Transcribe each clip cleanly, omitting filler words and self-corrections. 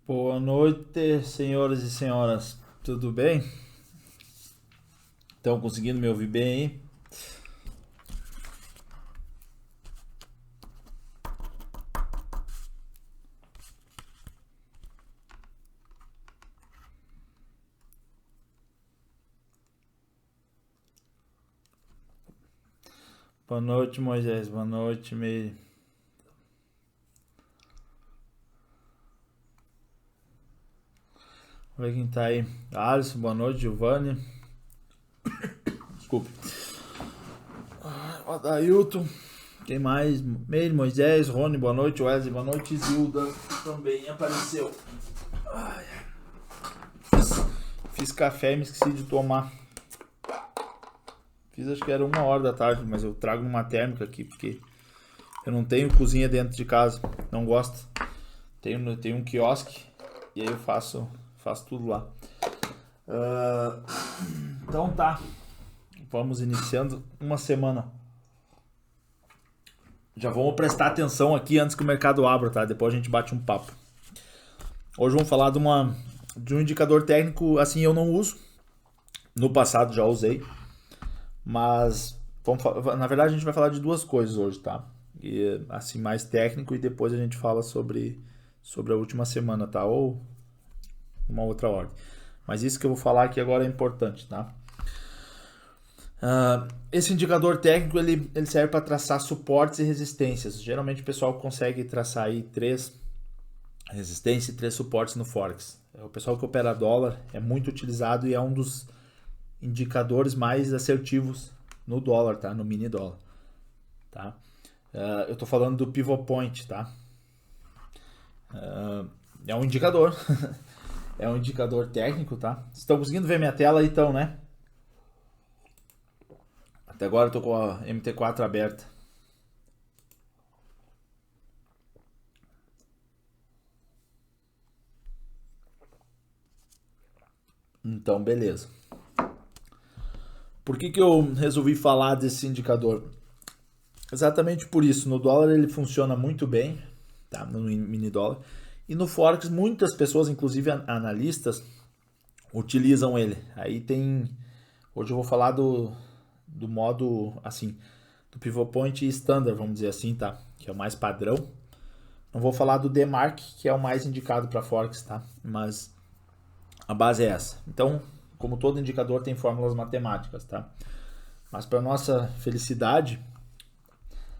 Boa noite, senhoras e senhoras. Tudo bem? Estão conseguindo me ouvir bem aí? Boa noite, Moisés. Boa noite, Meire. Vamos ver quem tá aí. Alisson, boa noite. Giovanni. Desculpe. Adailton. Quem mais? Meire, Moisés, Rony, boa noite. Wesley, boa noite. Zilda também apareceu. Fiz café e me esqueci de tomar. Fiz acho que era 1h da tarde, mas eu trago numa térmica aqui, porque eu não tenho cozinha dentro de casa. Não gosto. Tenho um quiosque e aí eu faço tudo lá. Então tá. Vamos iniciando uma semana. Já vamos prestar atenção aqui antes que o mercado abra, tá? Depois a gente bate um papo. Hoje vamos falar de um indicador técnico, assim, eu não uso. No passado já usei. Mas, na verdade, a gente vai falar de duas coisas hoje, tá? E, assim, mais técnico, e depois a gente fala sobre a última semana, tá? Ou uma outra ordem. Mas isso que eu vou falar aqui agora é importante, tá? Esse indicador técnico, ele serve para traçar suportes e resistências. Geralmente o pessoal consegue traçar aí 3 resistências e 3 suportes no Forex. O pessoal que opera dólar é muito utilizado e é um dos indicadores mais assertivos no dólar, tá? No mini dólar, tá? Eu tô falando do pivot point, tá? É um indicador. É um indicador técnico, tá? Vocês estão conseguindo ver minha tela aí, então, né? Até agora eu tô com a MT4 aberta. Então, beleza. Por que eu resolvi falar desse indicador? Exatamente por isso. No dólar ele funciona muito bem, tá? No mini dólar. E no Forex muitas pessoas, inclusive analistas, utilizam ele. Aí tem... Hoje eu vou falar do modo, assim, do pivot point standard, vamos dizer assim, tá? Que é o mais padrão. Não vou falar do DMARC, que é o mais indicado para Forex, tá? Mas a base é essa. Então, como todo indicador, tem fórmulas matemáticas, tá? Mas para nossa felicidade,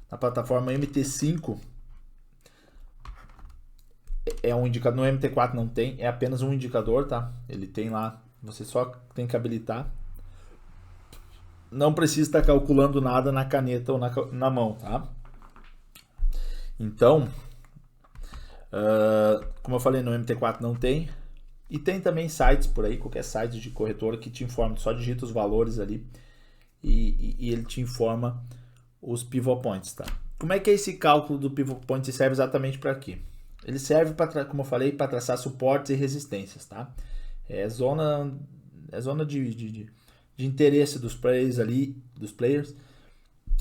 na plataforma MT5 é um indicador, no MT4 não tem, é apenas um indicador, tá? Ele tem lá, você só tem que habilitar. Não precisa estar calculando nada na caneta ou na mão, tá? Então, como eu falei, no MT4 não tem. E tem também sites por aí, qualquer site de corretora que te informa, só digita os valores ali e ele te informa os pivot points, tá? Como é que é esse cálculo do pivot point? Serve exatamente para quê? Ele serve para, como eu falei, para traçar suportes e resistências, tá? É zona de interesse dos players ali,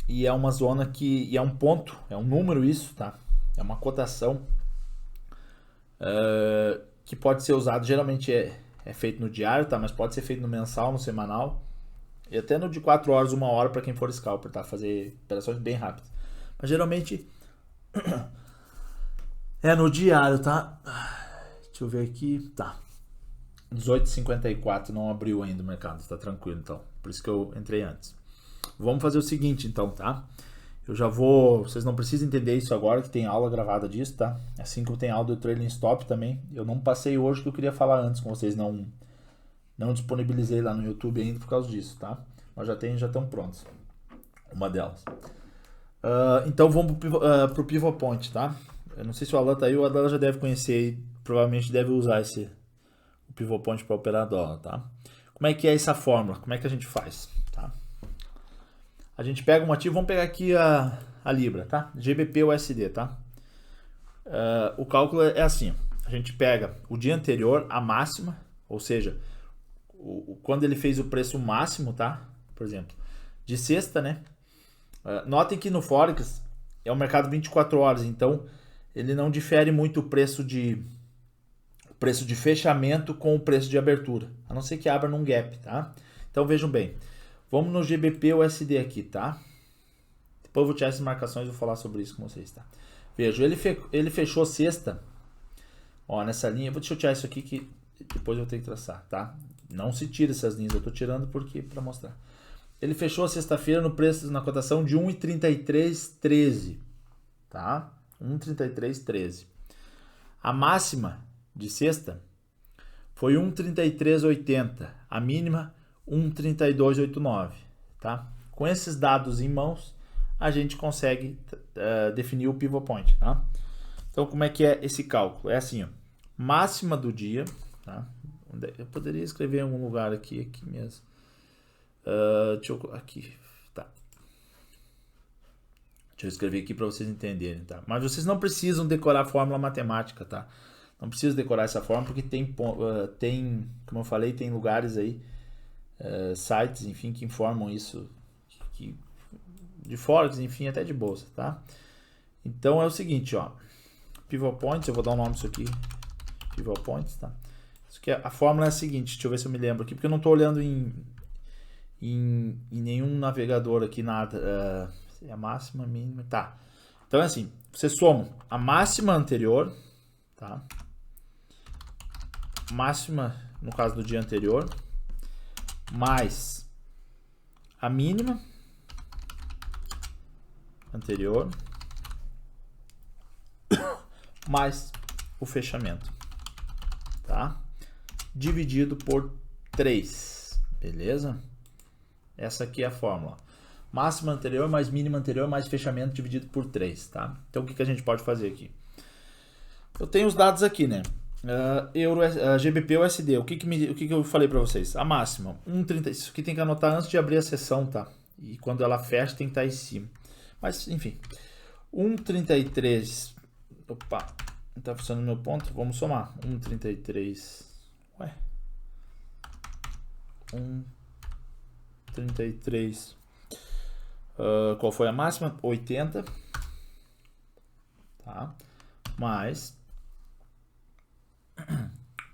e é uma zona que é um ponto, é um número isso, tá? É uma cotação que pode ser usado, geralmente é feito no diário, tá? Mas pode ser feito no mensal, no semanal e até no de 4 horas, 1 hora para quem for scalper, tá? Fazer operações bem rápidas. Mas geralmente é no diário, tá? Deixa eu ver aqui, tá. 18h54, não abriu ainda o mercado, tá tranquilo então. Por isso que eu entrei antes. Vamos fazer o seguinte então, tá? Eu já vou... Vocês não precisam entender isso agora, que tem aula gravada disso, tá? Assim como tem aula do trailing stop também. Eu não passei hoje que eu queria falar antes com vocês, não disponibilizei lá no YouTube ainda por causa disso, tá? Mas já estão prontos. Uma delas. Então vamos pro pivot point, tá? Eu não sei se o Alan tá aí, o Alan já deve conhecer e provavelmente deve usar o pivot point para operar dólar, tá? Como é que é essa fórmula? Como é que a gente faz, tá? A gente pega um ativo, vamos pegar aqui a Libra, tá? GBP USD, tá? O cálculo é assim, a gente pega o dia anterior, a máxima, ou seja, quando ele fez o preço máximo, tá? Por exemplo, de sexta, né? Notem que no Forex é um mercado 24 horas, então ele não difere muito o preço preço de fechamento com o preço de abertura, a não ser que abra num gap, tá? Então vejam bem, vamos no GBP USD aqui, tá? Depois eu vou tirar essas marcações e vou falar sobre isso com vocês, tá? Veja, ele fechou sexta, ó, nessa linha. Deixa eu tirar isso aqui que depois eu vou ter que traçar, tá? Não se tira essas linhas, eu tô tirando porque para mostrar. Ele fechou sexta-feira no preço, na cotação de 1,3313, tá? 1,3313. A máxima de sexta foi 1,3380, a mínima 1,3289, tá? Com esses dados em mãos, a gente consegue definir o pivot point, tá? Então, como é que é esse cálculo? É assim, ó, máxima do dia, tá? Eu poderia escrever em algum lugar aqui mesmo. Deixa eu aqui, tá? Deixa eu escrever aqui para vocês entenderem, tá? Mas vocês não precisam decorar a fórmula matemática, tá? Não precisa decorar essa fórmula porque tem, como eu falei, tem lugares aí, sites, enfim, que informam isso, de Forex, enfim, até de bolsa, tá? Então é o seguinte, ó, pivot points, eu vou dar um nome isso aqui, pivot points, tá? Isso aqui, a fórmula é a seguinte, deixa eu ver se eu me lembro aqui, porque eu não estou olhando em nenhum navegador aqui, nada, a máxima, mínima, tá? Então é assim, você soma a máxima anterior, tá? Máxima, no caso do dia anterior, mais a mínima anterior, mais o fechamento, tá? Dividido por 3, beleza? Essa aqui é a fórmula. Máxima anterior mais mínima anterior mais fechamento dividido por 3, tá? Então o que a gente pode fazer aqui? Eu tenho os dados aqui, né? Euro, GBP USD. O que eu falei para vocês? A máxima, 1,30. Isso aqui tem que anotar antes de abrir a sessão, tá? E quando ela fecha tem que estar em cima. Mas, enfim, 1,33. Opa, não tá funcionando meu ponto. Vamos somar. 1,33. Ué. 1,33. Qual foi a máxima? 80. Tá? Mais.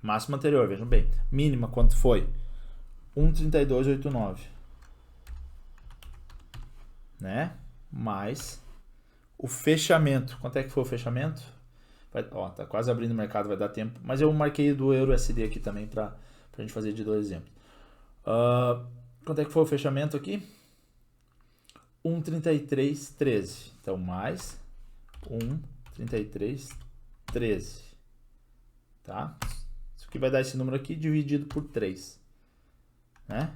Máxima anterior, vejam bem. Mínima, quanto foi? 1,3289. Né? Mais o fechamento. Quanto é que foi o fechamento? Ó, tá quase abrindo o mercado, vai dar tempo. Mas eu marquei do Euro USD aqui também para a gente fazer de 2 exemplos. Quanto é que foi o fechamento aqui? 1,3313. Então, mais 1,3313. Tá? Isso aqui vai dar esse número aqui dividido por 3. Né?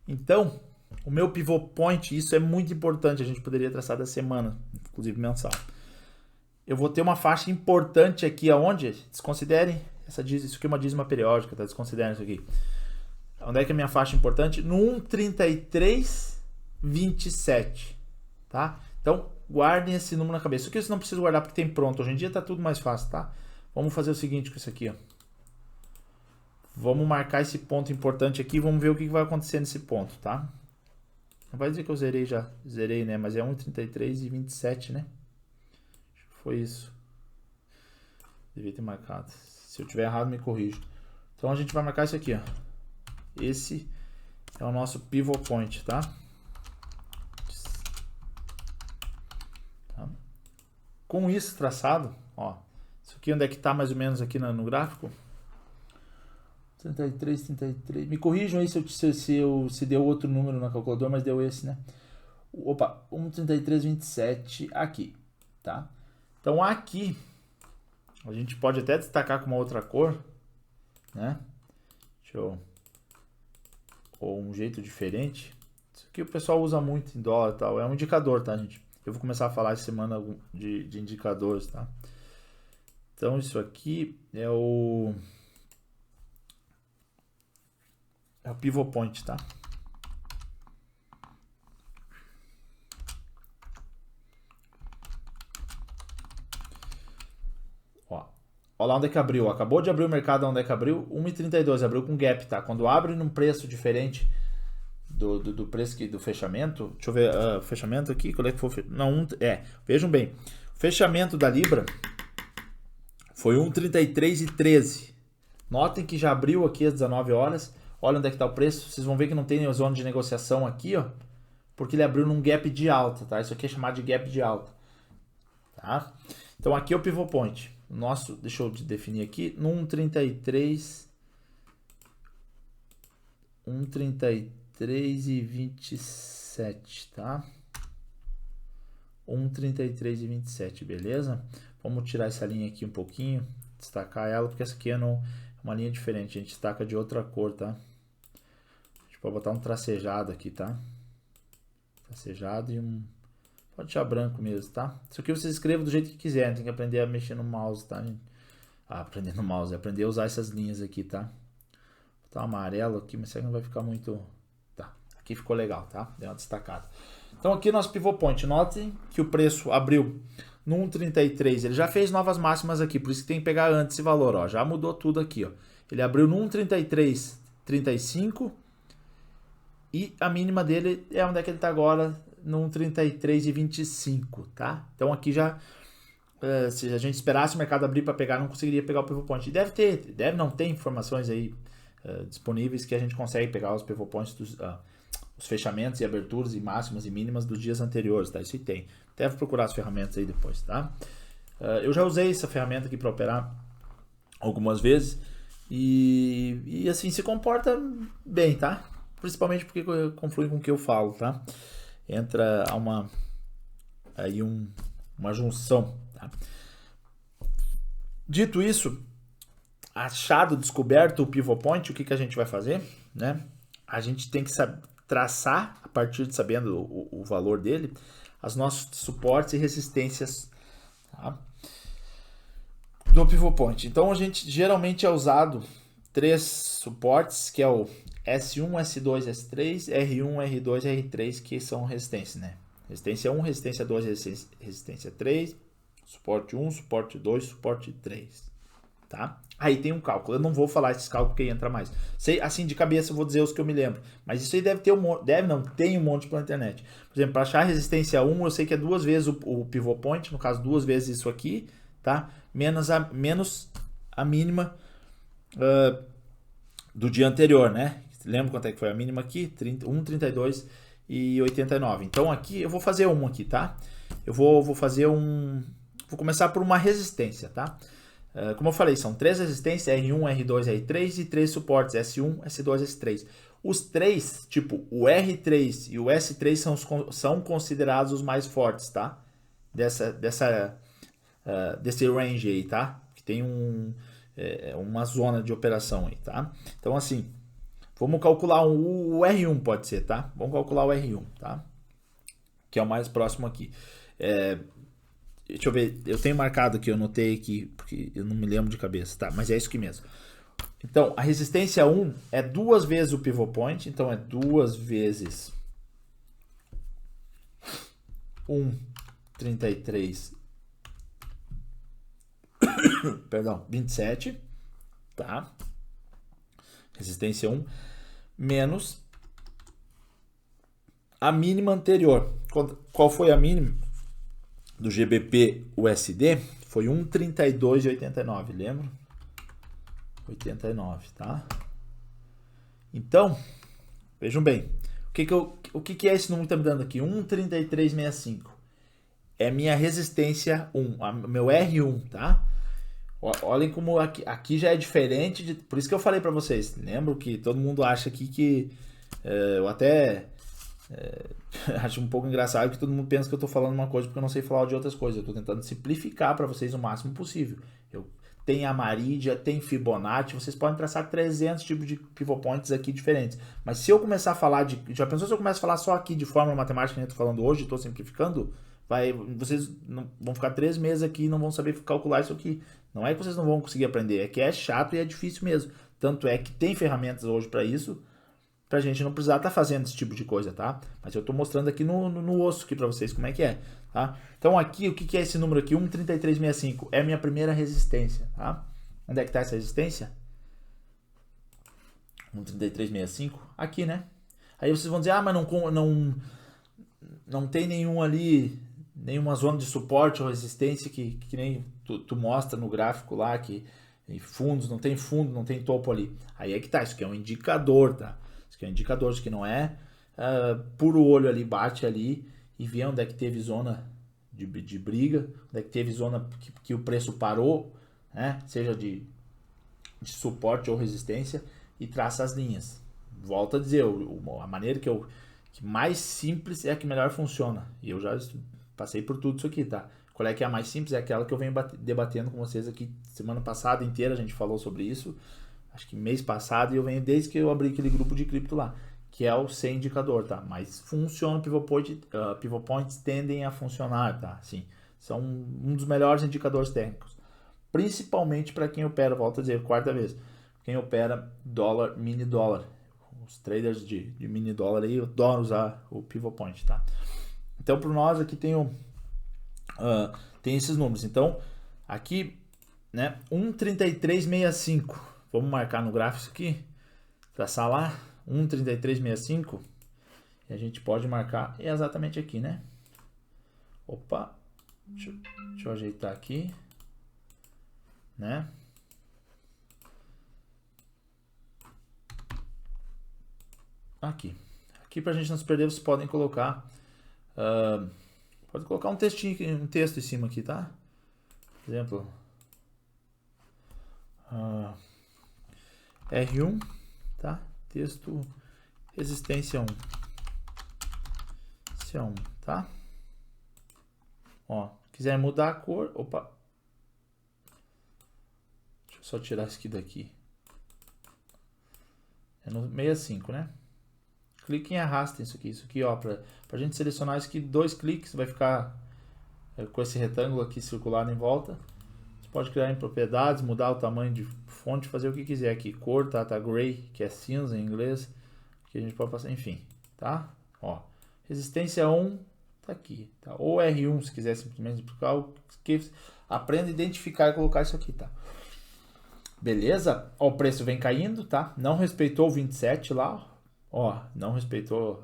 Então, o meu pivot point, isso é muito importante, a gente poderia traçar da semana, inclusive mensal. Eu vou ter uma faixa importante aqui, aonde? Desconsiderem, isso aqui é uma dízima periódica, tá? Desconsiderem isso aqui. Onde é que é a minha faixa importante? No 1,3327, tá? Então, guardem esse número na cabeça. Isso aqui você não precisa guardar porque tem pronto, hoje em dia tá tudo mais fácil, tá? Vamos fazer o seguinte com isso aqui, ó. Vamos marcar esse ponto importante aqui, vamos ver o que vai acontecer nesse ponto, tá? Não vai dizer que eu zerei já. Zerei, né? Mas é 1,3327, né? Acho que foi isso. Devia ter marcado. Se eu tiver errado, me corrijo. Então a gente vai marcar isso aqui, ó. Esse é o nosso pivot point, tá? Com isso traçado, ó. Isso aqui onde é que tá mais ou menos aqui no gráfico? 33. Me corrijam aí se deu outro número na calculadora, mas deu esse, né? Opa, 1,3327 aqui, tá? Então aqui a gente pode até destacar com uma outra cor, né? Ou um jeito diferente. Isso aqui o pessoal usa muito em dólar e tal. É um indicador, tá, gente? Eu vou começar a falar essa semana de indicadores, tá? Então isso aqui é o pivot point, tá? Olha lá onde é que abriu. Acabou de abrir o mercado, onde é que abriu? 1,32, abriu com gap, tá? Quando abre num preço diferente do preço do fechamento, deixa eu ver, o fechamento aqui, qual é que foi? Não, vejam bem, o fechamento da Libra Foi 1,3313. Notem que já abriu aqui às 19 horas. Olha onde é que está o preço. Vocês vão ver que não tem zona de negociação aqui, ó. Porque ele abriu num gap de alta, tá? Isso aqui é chamado de gap de alta. Tá? Então aqui é o pivot point. Nosso, deixa eu definir aqui. No 1,33,27, tá? 1,33,27, beleza? Vamos tirar essa linha aqui um pouquinho, destacar ela, porque essa aqui é uma linha diferente, a gente destaca de outra cor, tá? A gente pode botar um tracejado aqui, tá? Tracejado e um... Pode deixar branco mesmo, tá? Isso aqui vocês escrevam do jeito que quiserem, tem que aprender a mexer no mouse, tá, gente? Aprender no mouse, aprender a usar essas linhas aqui, tá? Vou botar um amarelo aqui, mas isso aqui não vai ficar muito... Tá, aqui ficou legal, tá? Deu uma destacada. Então aqui nosso pivot point, notem que o preço abriu no 1,33, ele já fez novas máximas aqui, por isso que tem que pegar antes esse valor, ó, já mudou tudo aqui, ó. Ele abriu no 1,3335 e a mínima dele é onde é que ele tá agora, no 1,3325, tá? Então aqui já, se a gente esperasse o mercado abrir para pegar, não conseguiria pegar o pivot point. E deve não ter informações aí disponíveis que a gente consegue pegar os pivot points os fechamentos e aberturas e máximas e mínimas dos dias anteriores, tá? Isso aí tem. Deve procurar as ferramentas aí depois, tá? Eu já usei essa ferramenta aqui para operar algumas vezes e assim se comporta bem, tá? Principalmente porque conflui com o que eu falo, tá? Entra uma junção, tá? Dito isso, achado, descoberto o pivot point, o que a gente vai fazer, né? A gente tem que traçar, a partir de sabendo o valor dele, os nossos suportes e resistências, tá? Do pivot point. Então a gente geralmente é usado 3 suportes, que é o S1, S2, S3, R1, R2, R3, que são resistências, né? Resistência 1, resistência 2, resistência 3, suporte 1, suporte 2, suporte 3, tá? Aí tem um cálculo, eu não vou falar esses cálculos porque entra mais. Sei, assim de cabeça eu vou dizer os que eu me lembro, mas isso aí deve ter tem um monte pela internet. Por exemplo, para achar a resistência 1, eu sei que é 2 vezes o pivot point, no caso 2 vezes isso aqui, tá? Menos a mínima do dia anterior, né? Lembra quanto é que foi a mínima aqui? 1,32 e 89. Então aqui eu vou fazer um aqui, tá? Eu vou fazer vou começar por uma resistência, tá? Como eu falei, são 3 resistências, R1, R2, R3 e 3 suportes, S1, S2, S3. Os 3, tipo o R3 e o S3 são considerados os mais fortes, tá? Desse range aí, tá? Que tem uma zona de operação aí, tá? Então assim, vamos calcular o R1 pode ser, tá? Vamos calcular o R1, tá? Que é o mais próximo aqui. Deixa eu ver, eu tenho marcado aqui, eu notei aqui, porque eu não me lembro de cabeça, tá? Mas é isso aqui mesmo. Então, a resistência 1 é 2 vezes o pivot point, então é 2 vezes 1,33, perdão, 27, tá? Resistência 1, menos a mínima anterior. Qual foi a mínima? Do GBP USD foi 1,32,89, lembra? 89, tá? Então, vejam bem, o que é esse número que está me dando aqui? 1,3365 é minha resistência 1, meu R1, tá? Olhem como aqui já é diferente, por isso que eu falei para vocês, lembro que todo mundo acha aqui que eu até... acho um pouco engraçado que todo mundo pensa que eu estou falando uma coisa porque eu não sei falar de outras coisas. Eu estou tentando simplificar para vocês o máximo possível. Tem a Maridia, tem Fibonacci, vocês podem traçar 300 tipos de pivot points aqui diferentes. Mas se eu começar a falar já pensou se eu começar a falar só aqui de fórmula matemática que eu estou falando hoje, estou simplificando? Vocês vão ficar 3 meses aqui e não vão saber calcular isso aqui. Não é que vocês não vão conseguir aprender, é que é chato e é difícil mesmo. Tanto é que tem ferramentas hoje para isso, pra gente não precisar estar fazendo esse tipo de coisa, tá? Mas eu tô mostrando aqui no osso aqui pra vocês como é que é, tá? Então aqui, o que é esse número aqui? 1,3365 é a minha primeira resistência, tá? Onde é que tá essa resistência? 1,3365, aqui, né? Aí vocês vão dizer, mas não tem nenhum ali nenhuma zona de suporte ou resistência que nem tu mostra no gráfico lá, que em fundos, não tem fundo, não tem topo ali. Aí é que tá, isso aqui é um indicador, tá? Isso aqui é um indicador, isso aqui não é puro olho ali, bate ali e vê onde é que teve zona de briga, onde é que teve zona que o preço parou, né? Seja de suporte ou resistência, e traça as linhas. Volto a dizer, a maneira que mais simples é a que melhor funciona. E eu já passei por tudo isso aqui, tá? Qual é que é a mais simples? É aquela que eu venho debatendo com vocês aqui semana passada inteira, a gente falou sobre isso. Acho que mês passado, e eu venho desde que eu abri aquele grupo de cripto lá, que é o sem indicador, tá? Mas funciona, pivot points tendem a funcionar, tá? Sim, são um dos melhores indicadores técnicos. Principalmente para quem opera, volto a dizer, quarta vez, quem opera dólar, mini dólar. Os traders de mini dólar aí adoram usar o pivot point, tá? Então, para nós aqui tem esses números. Então, aqui, né, 1,3365. Vamos marcar no gráfico isso aqui, traçar lá, 1,3365. E a gente pode marcar exatamente aqui, né? Opa, deixa eu ajeitar aqui, né? Aqui pra gente não se perder, vocês podem colocar pode colocar um textinho, um texto em cima aqui, tá? Por exemplo, R1, tá? Texto resistência 1, C1, tá? Ó, quiser mudar a cor, opa, deixa eu só tirar isso aqui daqui. É no 65, né? Clique em arrasta isso aqui, ó, pra gente selecionar isso aqui, 2 cliques, vai ficar com esse retângulo aqui circular em volta. Você pode criar em propriedades, mudar o tamanho de fonte, fazer o que quiser aqui, cor, tá gray, que é cinza em inglês, que a gente pode passar, enfim, tá? Ó, resistência 1, tá aqui, tá? Ou R1, se quiser simplesmente explicar o que aprenda a identificar e colocar isso aqui, tá? Beleza? Ó, o preço vem caindo, tá? Não respeitou o 27 lá, ó, não respeitou,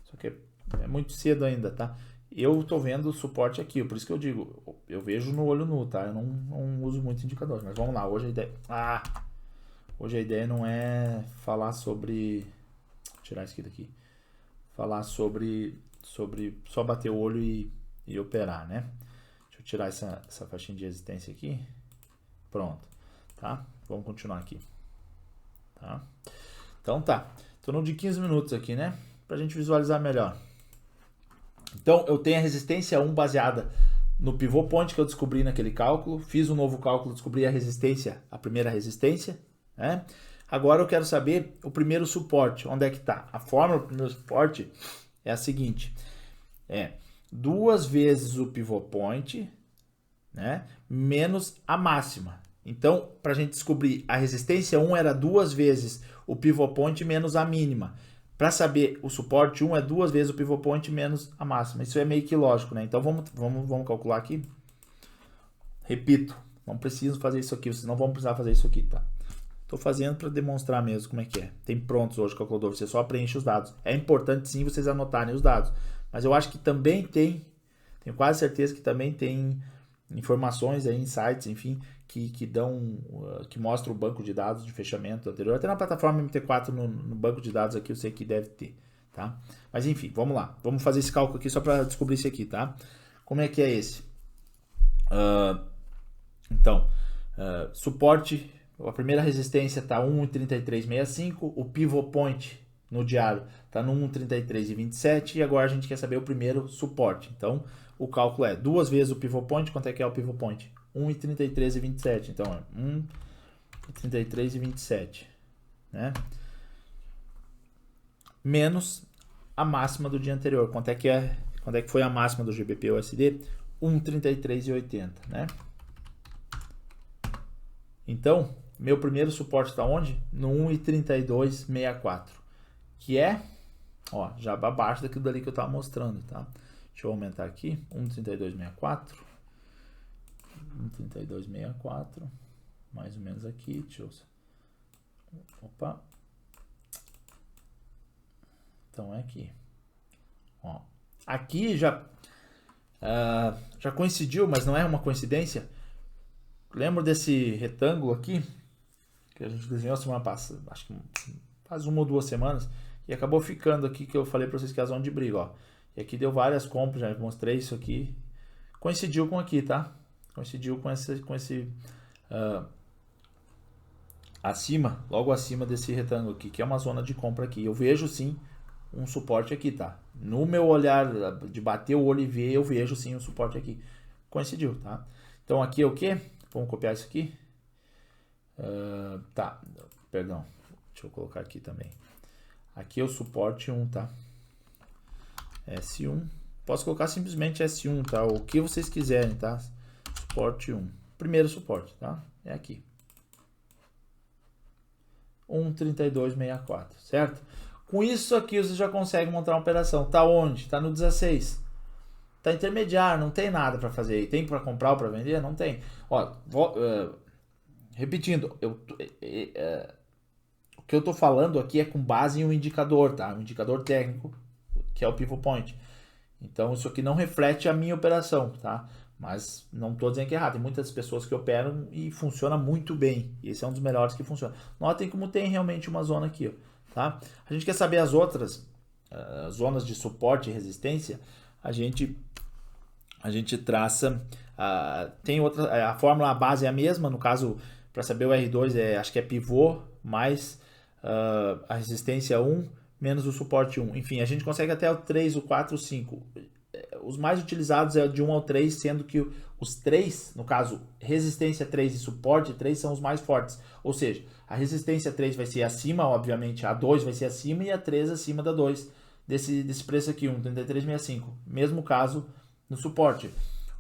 só que é muito cedo ainda, tá? Eu tô vendo o suporte aqui, por isso que eu digo, eu vejo no olho nu, tá? Eu não uso muito indicador, mas vamos lá, hoje a ideia não é falar sobre, vou tirar isso aqui daqui, falar sobre só bater o olho e operar, né? Deixa eu tirar essa faixinha de resistência aqui, pronto, tá? Vamos continuar aqui, tá? Então tá, tô no de 15 minutos aqui, né? Pra gente visualizar melhor. Então, eu tenho a resistência 1 baseada no pivot point que eu descobri naquele cálculo. Fiz um novo cálculo, descobri a primeira resistência, né? Agora eu quero saber o primeiro suporte, onde é que está? A fórmula do primeiro suporte é a seguinte, 2 vezes o pivot point, né, menos a máxima. Então, para a gente descobrir, a resistência 1 era 2 vezes o pivot point menos a mínima. Para saber o suporte 1 é 2 vezes o pivot point menos a máxima. Isso é meio que lógico, né? Então vamos calcular aqui. Repito, não preciso fazer isso aqui, vocês não vão precisar fazer isso aqui, tá? Estou fazendo para demonstrar mesmo como é que é. Tem prontos hoje o calculador, você só preenche os dados. É importante sim vocês anotarem os dados, mas eu acho que também tenho quase certeza que também tem informações aí, insights, enfim, que mostram o banco de dados de fechamento anterior. Até na plataforma MT4 no banco de dados aqui eu sei que deve ter, tá? Mas enfim, vamos lá. Vamos fazer esse cálculo aqui só para descobrir isso aqui, tá? Como é que é esse? Suporte, a primeira resistência está 1,3365, o pivot point no diário está no 1,3327 e agora a gente quer saber o primeiro suporte. Então, o cálculo é 2 vezes o pivot point. Quanto é que é o pivot point? 1,3327. Então, é 1,3327, né? Menos a máxima do dia anterior. Quanto é que foi a máxima do GBP/USD? 1,3380, né? Então, meu primeiro suporte está onde? No 1,3264, que é, ó, já abaixo daquilo dali que eu estava mostrando, tá? Deixa eu aumentar aqui, 1,3264, 1,3264, mais ou menos aqui, deixa eu... Opa! Então é aqui, ó. Aqui já... Já coincidiu, mas não é uma coincidência. Lembro desse retângulo aqui que a gente desenhou semana passada, acho que faz 1 ou 2 semanas, e acabou ficando aqui, que eu falei para vocês que é a zona de briga, ó. E aqui deu várias compras, já mostrei isso aqui. Coincidiu com aqui, tá? Coincidiu com esse acima, logo acima desse retângulo aqui, que é uma zona de compra aqui. Eu vejo sim um suporte aqui, tá? No meu olhar de bater o olho e ver, eu vejo sim um suporte aqui. Coincidiu, tá? Então aqui é o que? Vamos copiar isso aqui. Tá, perdão. Deixa eu colocar aqui também. Aqui é o suporte 1, tá? S1. Posso colocar simplesmente S1, tá? O que vocês quiserem, tá? Suporte 1. Primeiro suporte, tá? É aqui. 1,3264, certo? Com isso aqui você já consegue montar uma operação. Tá onde? Tá no 16. Tá intermediário, não tem nada para fazer aí. Tem para comprar ou para vender? Não tem. Ó, repetindo, o que eu tô falando aqui é com base em um indicador, tá? Um indicador técnico, que é o Pivot Point. Então isso aqui não reflete a minha operação, tá? Mas não estou dizendo que é errado. Tem muitas pessoas que operam e funciona muito bem. Esse é um dos melhores que funciona. Notem como tem realmente uma zona aqui, ó, tá? A gente quer saber as outras zonas de suporte e resistência. A gente traça. Tem outra. A fórmula base é a mesma. No caso, para saber o R2 acho que é pivô mais a resistência 1 menos o suporte 1. Enfim, a gente consegue até o 3, o 4, o 5. Os mais utilizados é de 1 ao 3, sendo que os 3, no caso, resistência 3 e suporte 3 são os mais fortes. Ou seja, a resistência 3 vai ser acima, obviamente, a 2 vai ser acima e a 3 acima da 2 desse preço aqui, 1,3365. Mesmo caso no suporte.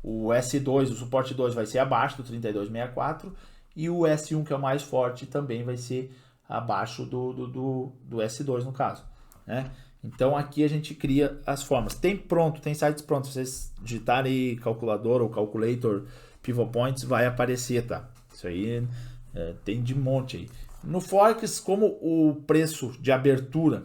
O S2, o suporte 2 vai ser abaixo do 3264 e o S1, que é o mais forte, também vai ser abaixo do S2 no caso, né? Então aqui a gente cria as formas. Tem sites prontos. Vocês digitarem aí calculador ou calculator pivot points, vai aparecer, tá? Isso aí tem de monte aí. No Forex, como o preço de abertura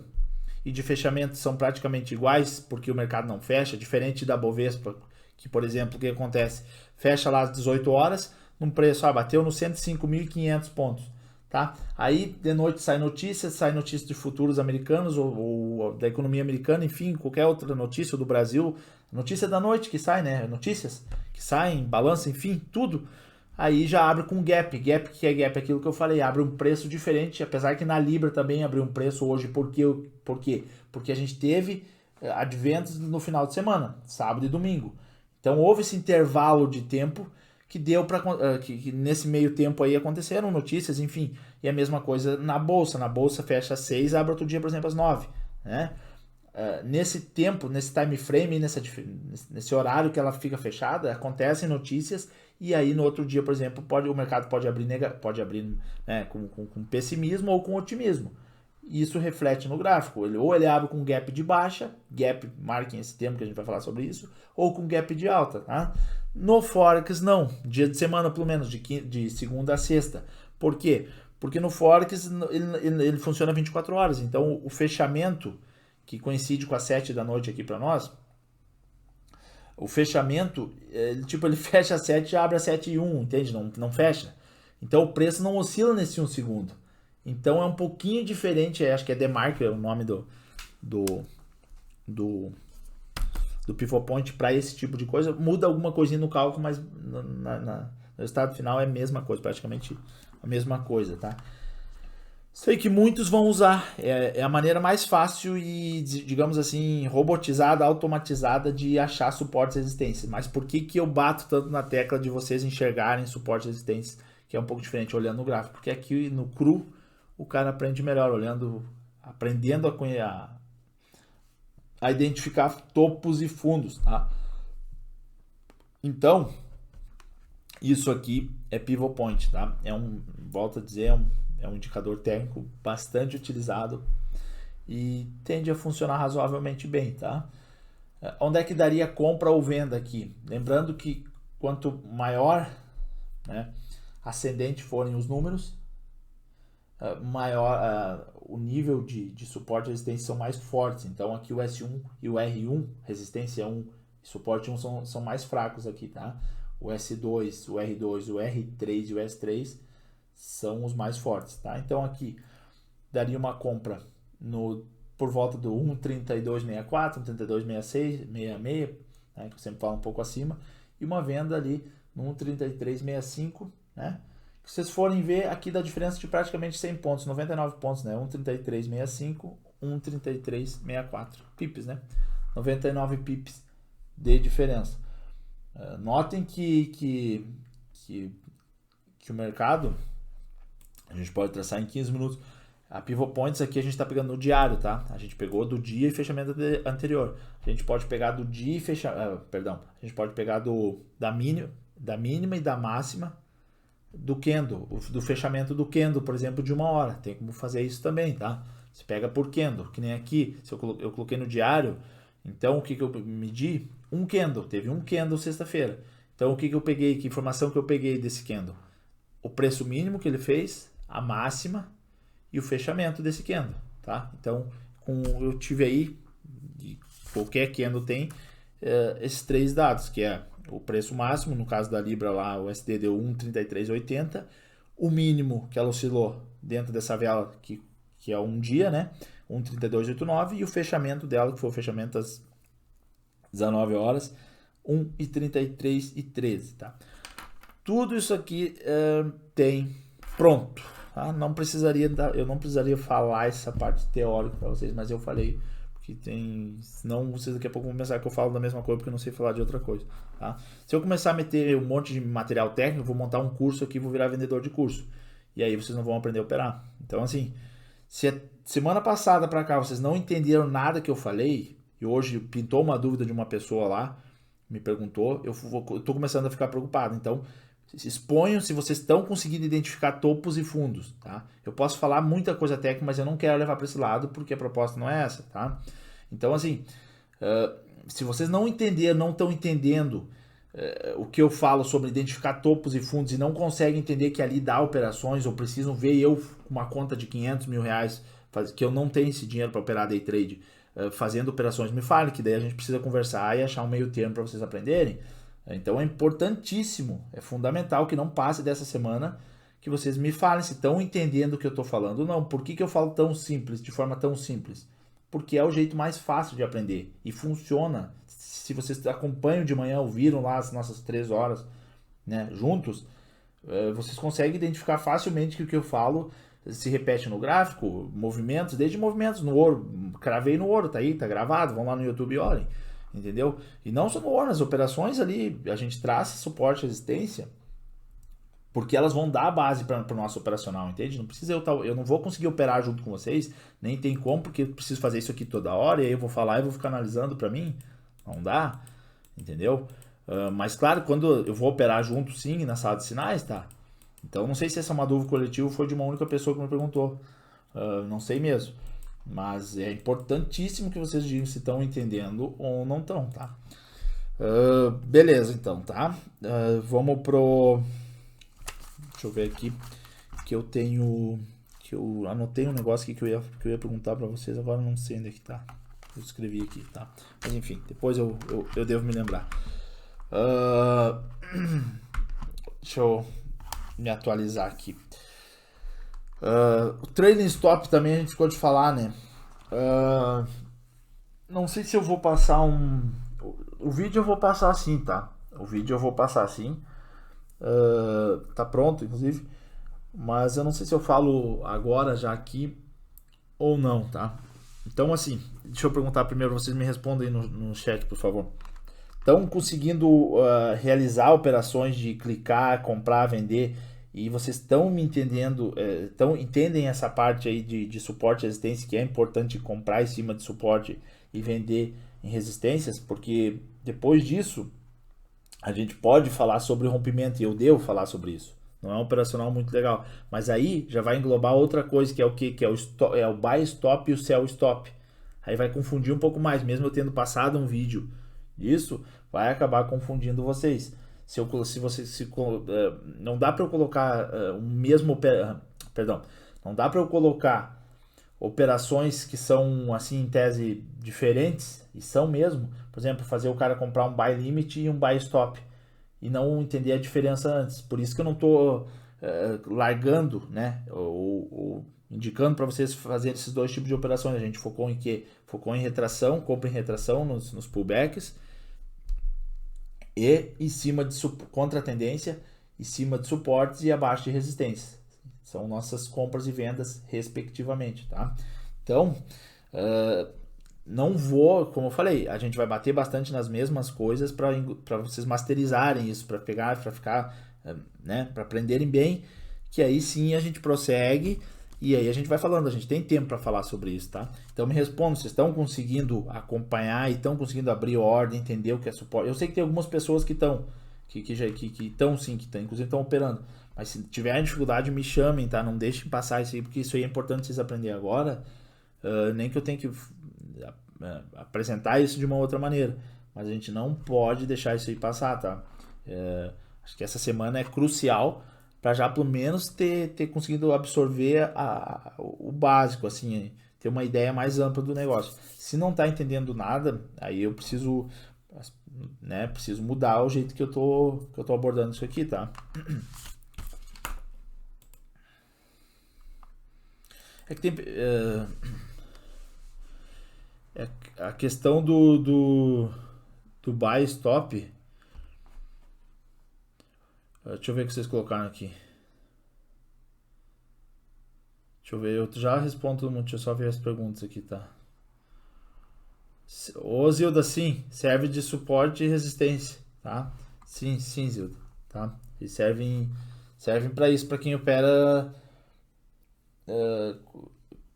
e de fechamento são praticamente iguais, porque o mercado não fecha, diferente da Bovespa, que, por exemplo, o que acontece? Fecha lá às 18 horas, num preço, bateu nos 105.500 pontos. Tá? Aí de noite sai notícias de futuros americanos ou da economia americana, enfim, qualquer outra notícia do Brasil, notícia da noite que sai, né? Notícias que saem, balança, enfim, tudo. Aí já abre com gap. Gap, que é gap, aquilo que eu falei, abre um preço diferente, apesar que na Libra também abriu um preço hoje. Por quê? Porque a gente teve adventos no final de semana, sábado e domingo. Então houve esse intervalo de tempo que deu para que nesse meio tempo aí aconteceram notícias, enfim, e a mesma coisa na bolsa fecha às 6, abre outro dia, por exemplo, às 9, né? Nesse tempo, nesse time frame, nesse horário que ela fica fechada, acontecem notícias e aí no outro dia, por exemplo, o mercado pode abrir, né, com pessimismo ou com otimismo. Isso reflete no gráfico. Ou ele abre com gap de baixa, gap, marquem esse termo que a gente vai falar sobre isso, ou com gap de alta, tá? No Forex não, dia de semana pelo menos, de segunda a sexta. Por quê? Porque no Forex ele funciona 24 horas, então o fechamento, que coincide com as 7 da noite aqui para nós, o fechamento, ele fecha às 7 e abre às 7:01, entende? Não fecha. Então o preço não oscila nesse 1 segundo. Então é um pouquinho diferente, acho que é The Market o nome do Pivot Point para esse tipo de coisa. Muda alguma coisinha no cálculo, mas no resultado final é a mesma coisa, praticamente a mesma coisa, tá? Sei que muitos vão usar, é a maneira mais fácil e, digamos assim, robotizada, automatizada de achar suportes e resistências. Mas por que eu bato tanto na tecla de vocês enxergarem suportes e resistências, que é um pouco diferente olhando no gráfico? Porque aqui no cru o cara aprende melhor, aprendendo a identificar topos e fundos, tá? Então, isso aqui é Pivot Point, tá? Volto a dizer, é um indicador técnico bastante utilizado e tende a funcionar razoavelmente bem, tá? Onde é que daria compra ou venda aqui? Lembrando que quanto maior, né, ascendente forem os números, maior o nível de suporte e resistência são mais fortes. Então aqui o S1 e o R1, resistência 1 Suporte 1 são mais fracos aqui, tá? O S2, o R2, o R3 e o S3 são os mais fortes, tá? Então aqui daria uma compra por volta do 1,3264, 1,3266, 66, né, que eu sempre falo um pouco acima, e uma venda ali no 1,3365, né? Se vocês forem ver, aqui dá diferença de praticamente 100 pontos, 99 pontos, né? 1,3365, 1,3364 pips, né? 99 pips de diferença. Notem que o mercado, a gente pode traçar em 15 minutos. A Pivot Points aqui a gente está pegando no diário, tá? A gente pegou do dia e fechamento anterior. A gente pode pegar do dia e a gente pode pegar da mínima e da máxima do candle, do fechamento do candle, por exemplo, de 1 hora. Tem como fazer isso também, tá? Você pega por candle, que nem aqui, se eu coloquei no diário, então o que eu medi? Um candle, teve um candle sexta-feira. Então o que eu peguei, que informação que eu peguei desse candle? O preço mínimo que ele fez, a máxima e o fechamento desse candle, tá? Então, eu tive aí, qualquer candle tem esses 3 dados, que é o preço máximo, no caso da Libra lá, o USD deu 1,3380, o mínimo que ela oscilou dentro dessa vela, que é um dia, né? 1,3289, e o fechamento dela, que foi o fechamento às 19 horas, 1,3313, tá? Tudo isso aqui tem pronto, tá? Eu não precisaria falar essa parte teórica para vocês, mas eu falei porque senão vocês daqui a pouco vão pensar que eu falo da mesma coisa porque eu não sei falar de outra coisa, tá? Se eu começar a meter um monte de material técnico, eu vou montar um curso aqui, vou virar vendedor de curso, e aí vocês não vão aprender a operar. Então assim, se a semana passada para cá vocês não entenderam nada que eu falei e hoje pintou uma dúvida de uma pessoa lá, me perguntou, eu tô começando a ficar preocupado. Então exponham se vocês estão conseguindo identificar topos e fundos, tá? Eu posso falar muita coisa técnica, mas eu não quero levar para esse lado porque a proposta não é essa, tá? Então, assim, se vocês não entenderam, não estão entendendo o que eu falo sobre identificar topos e fundos e não conseguem entender que ali dá operações ou precisam ver eu com uma conta de 500 mil reais, que eu não tenho esse dinheiro para operar day trade, fazendo operações, me fale, que daí a gente precisa conversar e achar um meio termo para vocês aprenderem. Então é importantíssimo, é fundamental que não passe dessa semana que vocês me falem se estão entendendo o que eu estou falando ou não. Por que eu falo tão simples, de forma tão simples? Porque é o jeito mais fácil de aprender e funciona. Se vocês acompanham de manhã, ouviram lá as nossas 3 horas, né, juntos, vocês conseguem identificar facilmente que o que eu falo se repete no gráfico, movimentos, desde movimentos no ouro, cravei no ouro, tá aí, tá gravado, vão lá no YouTube e olhem. Entendeu? E não só no ouro, nas operações ali, a gente traça suporte e resistência, porque elas vão dar a base para o nosso operacional, entende? Não precisa eu não vou conseguir operar junto com vocês, nem tem como, porque eu preciso fazer isso aqui toda hora, e aí eu vou falar e vou ficar analisando para mim, não dá, entendeu? Mas claro, quando eu vou operar junto sim, na sala de sinais, tá? Então não sei se essa é uma dúvida coletiva foi de uma única pessoa que me perguntou, não sei mesmo. Mas é importantíssimo que vocês digam se estão entendendo ou não estão, tá? Beleza, então, tá? Vamos pro... Deixa eu ver aqui, que eu anotei um negócio aqui que eu ia perguntar para vocês, agora não sei onde é que tá. Eu escrevi aqui, tá? Mas enfim, depois eu devo me lembrar. Deixa eu me atualizar aqui. O trailing stop também a gente ficou de falar, né? Não sei se eu vou passar o vídeo eu vou passar assim, tá? O vídeo eu vou passar assim. Tá pronto, inclusive. Mas eu não sei se eu falo agora já aqui ou não, tá? Então, assim, deixa eu perguntar primeiro, vocês me respondem no chat, por favor. Estão conseguindo realizar operações de clicar, comprar, vender, e vocês estão me entendendo, entendem essa parte aí de suporte e resistência, que é importante comprar em cima de suporte e vender em resistências, porque depois disso a gente pode falar sobre rompimento, e eu devo falar sobre isso. Não é um operacional muito legal, mas aí já vai englobar outra coisa, que é o que? Que é o buy stop e o sell stop. Aí vai confundir um pouco mais, mesmo eu tendo passado um vídeo disso, vai acabar confundindo vocês. Não dá para eu colocar não dá para eu colocar operações que são, assim, em tese, diferentes, e são mesmo. Por exemplo, fazer o cara comprar um buy limit e um buy stop, e não entender a diferença antes. Por isso que eu não estou largando, né, ou indicando para vocês fazerem esses dois tipos de operações. A gente focou em quê? Focou em retração, compra em retração nos pullbacks, e em cima de contra a tendência, em cima de suportes e abaixo de resistência. São nossas compras e vendas, respectivamente, tá? Então, não vou, como eu falei, a gente vai bater bastante nas mesmas coisas para vocês masterizarem isso, para pegar, para ficar, né, para aprenderem bem, que aí sim a gente prossegue e aí a gente vai falando, a gente tem tempo para falar sobre isso, tá? Então me respondam, vocês estão conseguindo acompanhar e estão conseguindo abrir ordem, entender o que é suporte? Eu sei que tem algumas pessoas que estão, que estão sim, que inclusive estão operando, mas se tiverem dificuldade, me chamem, tá? Não deixem passar isso aí, porque isso aí é importante vocês aprenderem agora, nem que eu tenha que apresentar isso de uma outra maneira, mas a gente não pode deixar isso aí passar, tá? Acho que essa semana é crucial para já pelo menos ter conseguido absorver o básico, assim, ter uma ideia mais ampla do negócio. Se não tá entendendo nada, aí eu preciso, né, preciso mudar o jeito que eu tô abordando isso aqui, tá? É que tem a questão do buy stop. Deixa eu ver o que vocês colocaram aqui. Deixa eu ver, eu já respondo todo mundo. Deixa eu só ver as perguntas aqui, tá? Ô, Zilda, sim, serve de suporte e resistência, tá? Sim, Zilda, tá? E servem para isso, para quem opera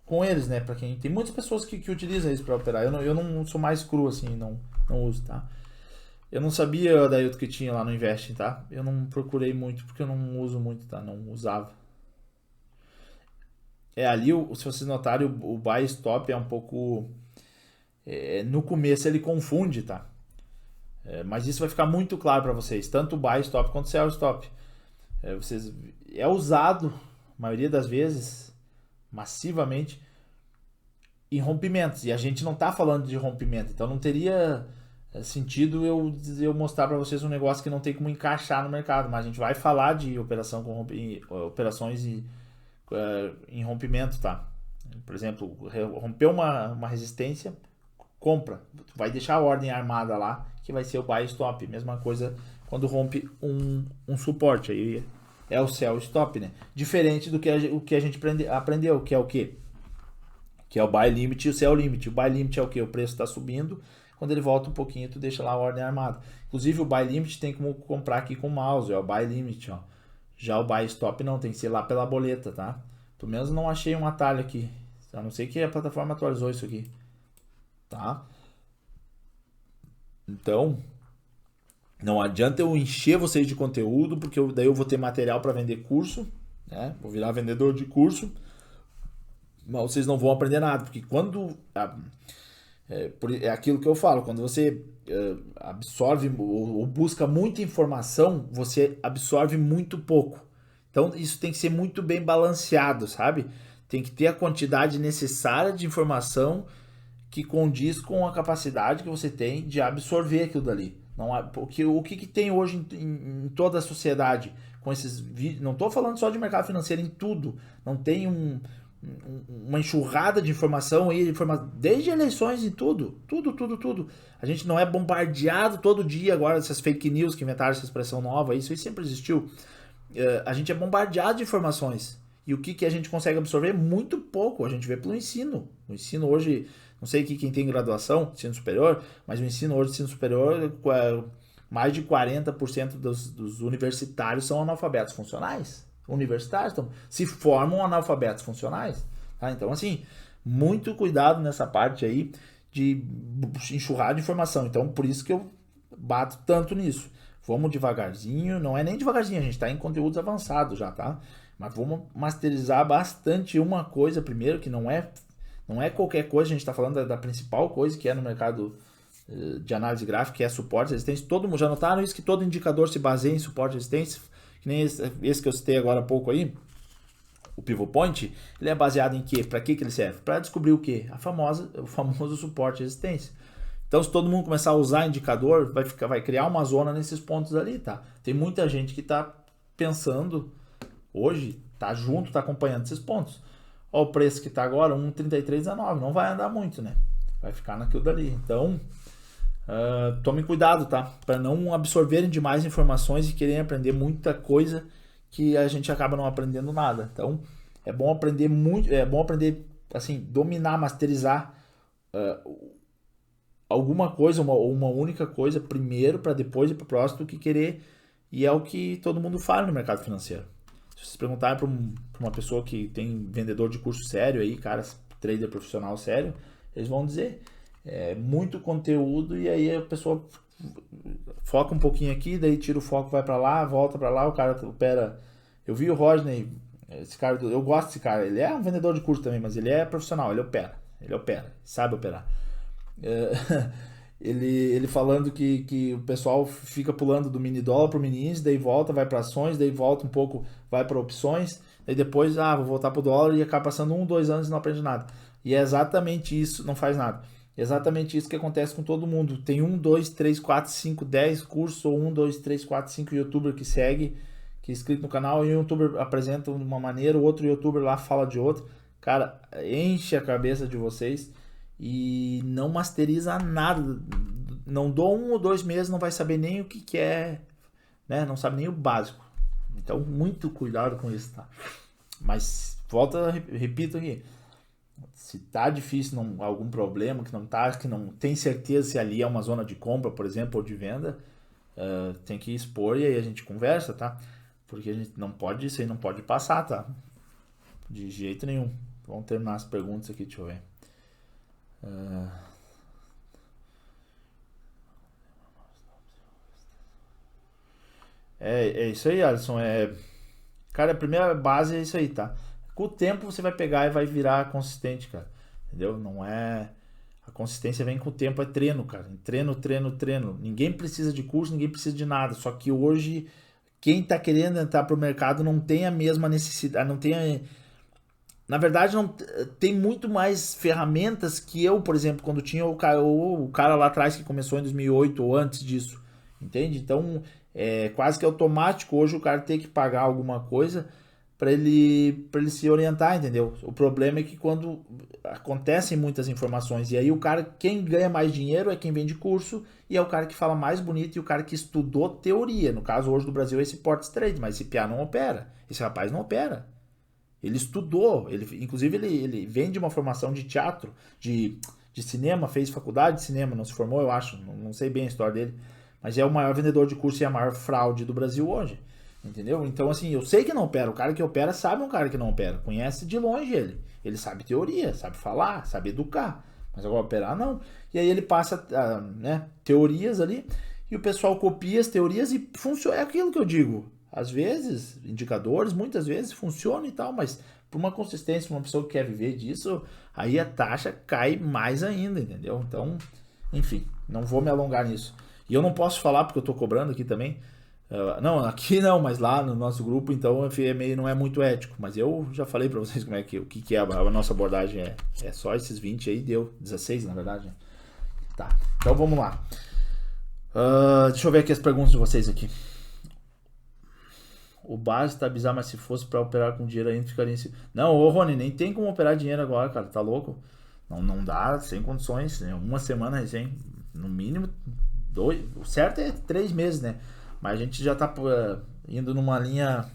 com eles, né? Para quem tem muitas pessoas que utilizam isso para operar. Eu não sou mais cru assim, não uso, tá? Eu não sabia, Dailton, que tinha lá no Investing, tá? Eu não procurei muito porque eu não uso muito, tá? Não usava. Ali, se vocês notarem, o buy stop é um pouco... no começo ele confunde, tá? Mas isso vai ficar muito claro para vocês, tanto o buy stop quanto o sell stop. É usado, a maioria das vezes, massivamente, em rompimentos. E a gente não tá falando de rompimento, então não teria sentido eu mostrar para vocês um negócio que não tem como encaixar no mercado, mas a gente vai falar de operações em rompimento, tá? Por exemplo, rompeu uma resistência, compra, vai deixar a ordem armada lá, que vai ser o buy stop. Mesma coisa quando rompe um suporte, aí é o sell stop, né? Diferente do que a gente aprendeu, que é o quê? Que é o buy limit e o sell limit. O buy limit é o quê? O preço está subindo, quando ele volta um pouquinho, tu deixa lá a ordem armada. Inclusive o buy limit tem como comprar aqui com o mouse, é o buy limit, ó. Já o buy stop não, tem que ser lá pela boleta, tá? Pelo menos não achei um atalho aqui, a não ser que a plataforma atualizou isso aqui, tá? Então, não adianta eu encher vocês de conteúdo, porque daí eu vou ter material para vender curso, né? Vou virar vendedor de mas vocês não vão aprender nada, porque quando... É aquilo que eu falo, quando você absorve ou busca muita informação, você absorve muito pouco. Então isso tem que ser muito bem balanceado, sabe? Tem que ter a quantidade necessária de informação que condiz com a capacidade que você tem de absorver aquilo dali. Não há, porque o que tem hoje em toda a sociedade com esses vídeos, não estou falando só de mercado financeiro, em tudo, não tem uma enxurrada de informação aí, desde eleições e tudo. A gente não é bombardeado todo dia agora dessas fake news que inventaram essa expressão nova, isso aí sempre existiu. A gente é bombardeado de informações. E o que a gente consegue absorver? Muito pouco. A gente vê pelo ensino. O ensino hoje, não sei aqui quem tem graduação, ensino superior, mas o ensino hoje, ensino superior, mais de 40% dos universitários são analfabetos funcionais. Universitários se formam analfabetos funcionais, tá? Então, assim, muito cuidado nessa parte aí de enxurrar de informação. Então, por isso que eu bato tanto nisso. Vamos devagarzinho, não é nem devagarzinho, a gente está em conteúdos avançados já, tá? Mas vamos masterizar bastante uma coisa primeiro, que não é qualquer coisa, a gente está falando da principal coisa que é no mercado de análise gráfica, que é suporte e resistência. Todo mundo já notaram isso, que todo indicador se baseia em suporte e resistência, que nem esse que eu citei agora há pouco aí. o Pivot Point, ele é baseado em quê? Para que ele serve? Para descobrir o quê? O famoso suporte e resistência. Então, se todo mundo começar a usar indicador, vai criar uma zona nesses pontos ali, tá? Tem muita gente que está pensando hoje, tá junto, tá acompanhando esses pontos. Olha o preço que tá agora, 1,3319, não vai andar muito, né? Vai ficar naquilo dali. Então, tomem cuidado, tá? Para não absorverem demais informações e querem aprender muita coisa que a gente acaba não aprendendo nada. Então, é bom aprender muito, é bom aprender, assim, dominar, masterizar alguma coisa, uma única coisa primeiro, para depois ir para o próximo, do que querer, e é o que todo mundo fala no mercado financeiro. Se vocês perguntarem para uma pessoa que tem vendedor de curso sério aí, cara, trader profissional sério, eles vão dizer, é muito conteúdo, e aí a pessoa foca um pouquinho aqui, daí tira o foco, vai para lá, volta para lá, o cara opera. Eu vi o Rodney, esse cara, eu gosto desse cara, ele é um vendedor de curso também, mas ele é profissional, ele opera, sabe operar. Ele falando que o pessoal fica pulando do mini dólar pro mini índice, daí volta, vai para ações, daí volta um pouco, vai para opções, daí depois, vou voltar pro dólar, e acaba passando 2 anos e não aprende nada. E é exatamente isso, não faz nada. É exatamente isso que acontece com todo mundo. Tem 2, 3, 4, 5, 10 cursos, ou 2, 3, 4, 5 youtuber que segue, que é inscrito no canal, e um youtuber apresenta de uma maneira, o outro youtuber lá fala de outra. Cara, enche a cabeça de vocês e não masteriza nada. Não dou 1 ou 2 meses, não vai saber nem o que é, né? Não sabe nem o básico. Então, muito cuidado com isso, tá? Mas, repito aqui. Se tá difícil, algum problema, que não tem certeza se ali é uma zona de compra, por exemplo, ou de venda, tem que expor, e aí a gente conversa, tá? Porque a gente não pode, isso aí não pode passar, tá? De jeito nenhum. Vamos terminar as perguntas aqui, deixa eu ver. É isso aí, Alisson. Cara, a primeira base é isso aí, tá? Com o tempo você vai pegar e vai virar consistente, cara. Entendeu? Não é. A consistência vem com o tempo, é treino, cara. Treino, treino, treino. Ninguém precisa de curso, ninguém precisa de nada. Só que hoje, quem tá querendo entrar pro mercado não tem a mesma necessidade, não tem na verdade, não tem muito mais ferramentas que eu, por exemplo, quando tinha o cara lá atrás que começou em 2008 ou antes disso, entende? Então, é quase que automático hoje o cara ter que pagar alguma coisa para ele se orientar, entendeu? O problema é que quando acontecem muitas informações, e aí o cara, quem ganha mais dinheiro é quem vende curso, e é o cara que fala mais bonito, e o cara que estudou teoria. No caso hoje do Brasil é esse Ports Trade, mas esse piá não opera, esse rapaz não opera. Ele estudou, inclusive ele vem de uma formação de teatro, de cinema, fez faculdade de cinema, não se formou, eu acho, não sei bem a história dele, mas é o maior vendedor de curso e a maior fraude do Brasil hoje, entendeu? Então, assim, eu sei que não opera, o cara que opera sabe um cara que não opera, conhece de longe ele sabe teoria, sabe falar, sabe educar, mas agora operar não. E aí ele passa, né, teorias ali, e o pessoal copia as teorias e funciona, é aquilo que eu digo. Às vezes, indicadores, muitas vezes funcionam e tal, mas por uma consistência, uma pessoa que quer viver disso, aí a taxa cai mais ainda, entendeu? Então, enfim, não vou me alongar nisso. E eu não posso falar porque eu tô cobrando aqui também. Não, aqui não, mas lá no nosso grupo, então não é muito ético. Mas eu já falei pra vocês como é o que é a nossa abordagem. É só esses 20 aí, deu 16 na verdade. Né? Tá, então vamos lá. Deixa eu ver aqui as perguntas de vocês aqui. O base tá bizarro, mas se fosse pra operar com dinheiro ainda ficaria em cima. Não, ô Rony, nem tem como operar dinheiro agora, cara, tá louco? Não dá, sem condições, né? Uma semana recém, no mínimo 2, o certo é 3 meses, né? Mas a gente já tá indo numa linha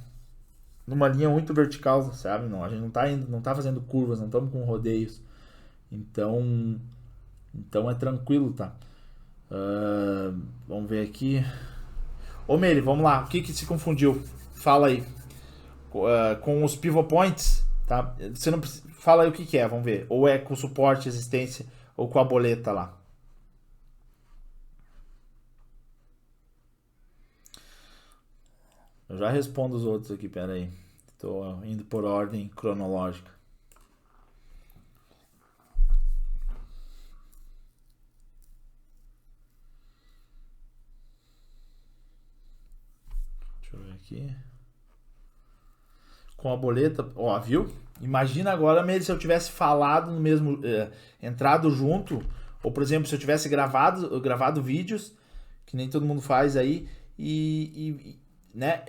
muito vertical, sabe? Não, a gente não tá indo, não tá fazendo curvas, não estamos com rodeios. Então é tranquilo, tá? Vamos ver aqui. Ô Meire, vamos lá, o que se confundiu? Fala aí. Com os pivot points, tá? Você não precisa, fala aí o que é, vamos ver. Ou é com suporte, resistência, ou com a boleta lá. Eu já respondo os outros aqui, pera aí. Tô indo por ordem cronológica. Deixa eu ver aqui. com a boleta, ó, viu? Imagina agora mesmo se eu tivesse falado no mesmo, entrado junto, ou por exemplo, se eu tivesse gravado vídeos, que nem todo mundo faz aí, né,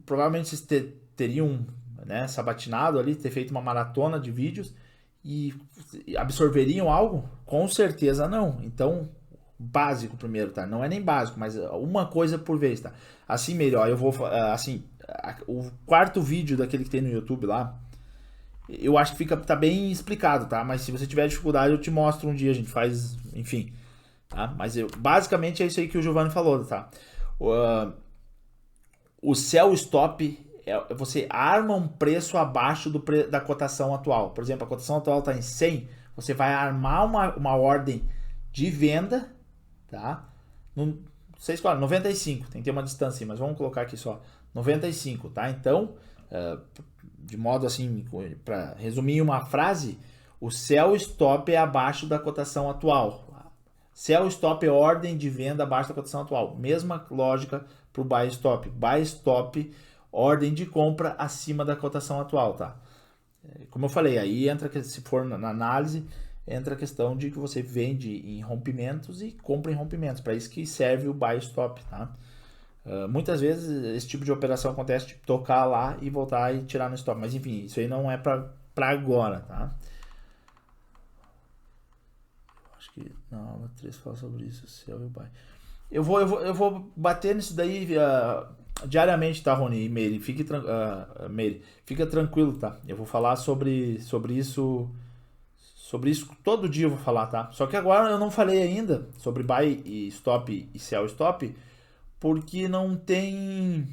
provavelmente vocês teriam, né, sabatinado ali, ter feito uma maratona de vídeos e absorveriam algo? Com certeza não. Então, básico primeiro, tá? Não é nem básico, mas uma coisa por vez, tá? Assim melhor, eu vou, assim, o quarto vídeo daquele que tem no YouTube lá, eu acho que tá bem explicado, tá? Mas se você tiver dificuldade, eu te mostro um dia, a gente faz, enfim, tá? Mas basicamente é isso aí que o Giovanni falou, tá? O sell stop você arma um preço abaixo da cotação atual. Por exemplo, a cotação atual está em 100, você vai armar uma ordem de venda, tá? No, sei qual, 95, tem que ter uma distância, mas vamos colocar aqui só 95, tá? Então, de modo assim, para resumir uma frase, o sell stop é abaixo da cotação atual. Sell stop é ordem de venda abaixo da cotação atual. Mesma lógica para o buy stop. Buy stop, ordem de compra acima da cotação atual, tá? Como eu falei, aí entra, se for na análise, entra a questão de que você vende em rompimentos e compra em rompimentos. Para isso que serve o buy stop, tá? Muitas vezes esse tipo de operação acontece, tipo, tocar lá e voltar e tirar no stop. Mas enfim, isso aí não é para agora, tá? Acho que na aula 3 fala sobre isso, sell e buy. Eu vou bater nisso daí diariamente, tá, Rony e Meire? Meire, fica tranquilo, tá? Eu vou falar sobre isso todo dia eu vou falar, tá? Só que agora eu não falei ainda sobre buy e stop e sell stop, porque não tem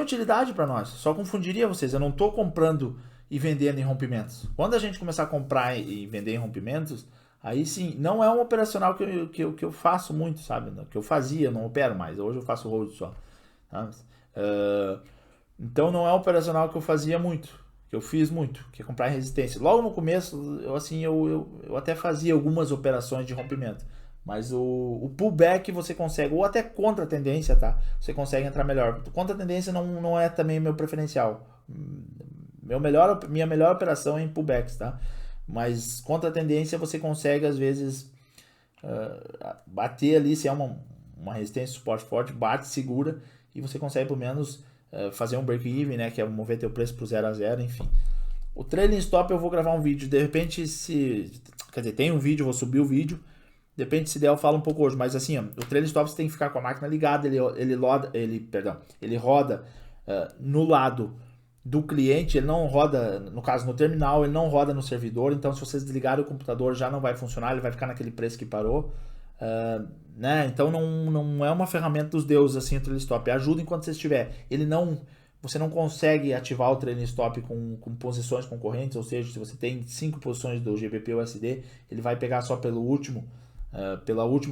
utilidade para nós. Só confundiria vocês. Eu não estou comprando e vendendo em rompimentos. Quando a gente começar a comprar e vender em rompimentos, aí sim, não é um operacional que eu faço muito, sabe? Que eu fazia, não opero mais. Hoje eu faço hold só. Tá? Então não é um operacional que eu fazia muito, que eu fiz muito, que é comprar em resistência. Logo no começo, eu até fazia algumas operações de rompimento. Mas o pullback você consegue, ou até contra a tendência, tá? Você consegue entrar melhor. Contra a tendência não é também meu preferencial. Minha melhor operação é em pullbacks, tá? Mas contra a tendência você consegue às vezes bater ali, se é uma resistência, suporte forte, bate, segura e você consegue pelo menos fazer um break-even, né? Que é mover teu preço pro 0 a 0, enfim. O trailing stop eu vou gravar um vídeo, de repente quer dizer, tem um vídeo, eu vou subir o vídeo. Depende se der, eu falo um pouco hoje, mas assim, ó, o trailing stop você tem que ficar com a máquina ligada, ele roda no lado do cliente, ele não roda, no caso no terminal, ele não roda no servidor, então se vocês desligarem o computador já não vai funcionar, ele vai ficar naquele preço que parou, né? Então não é uma ferramenta dos deuses assim o trailing stop, ajuda enquanto você estiver, você não consegue ativar o trailing stop com posições concorrentes, ou seja, se você tem 5 posições do GBP USD, ele vai pegar só pela última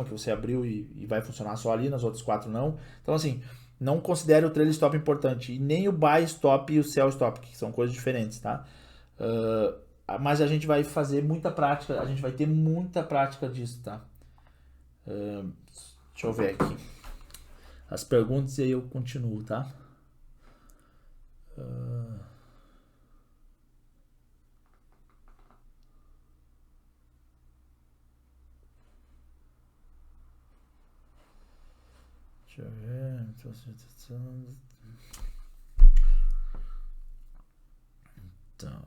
que você abriu e vai funcionar só ali, nas outras 4 não. Então assim, não considere o trailing stop importante, e nem o buy stop e o sell stop, que são coisas diferentes, tá? Mas a gente vai fazer muita prática, a gente vai ter muita prática disso, tá? Deixa eu ver aqui as perguntas e aí eu continuo, tá? Deixa eu ver. Então.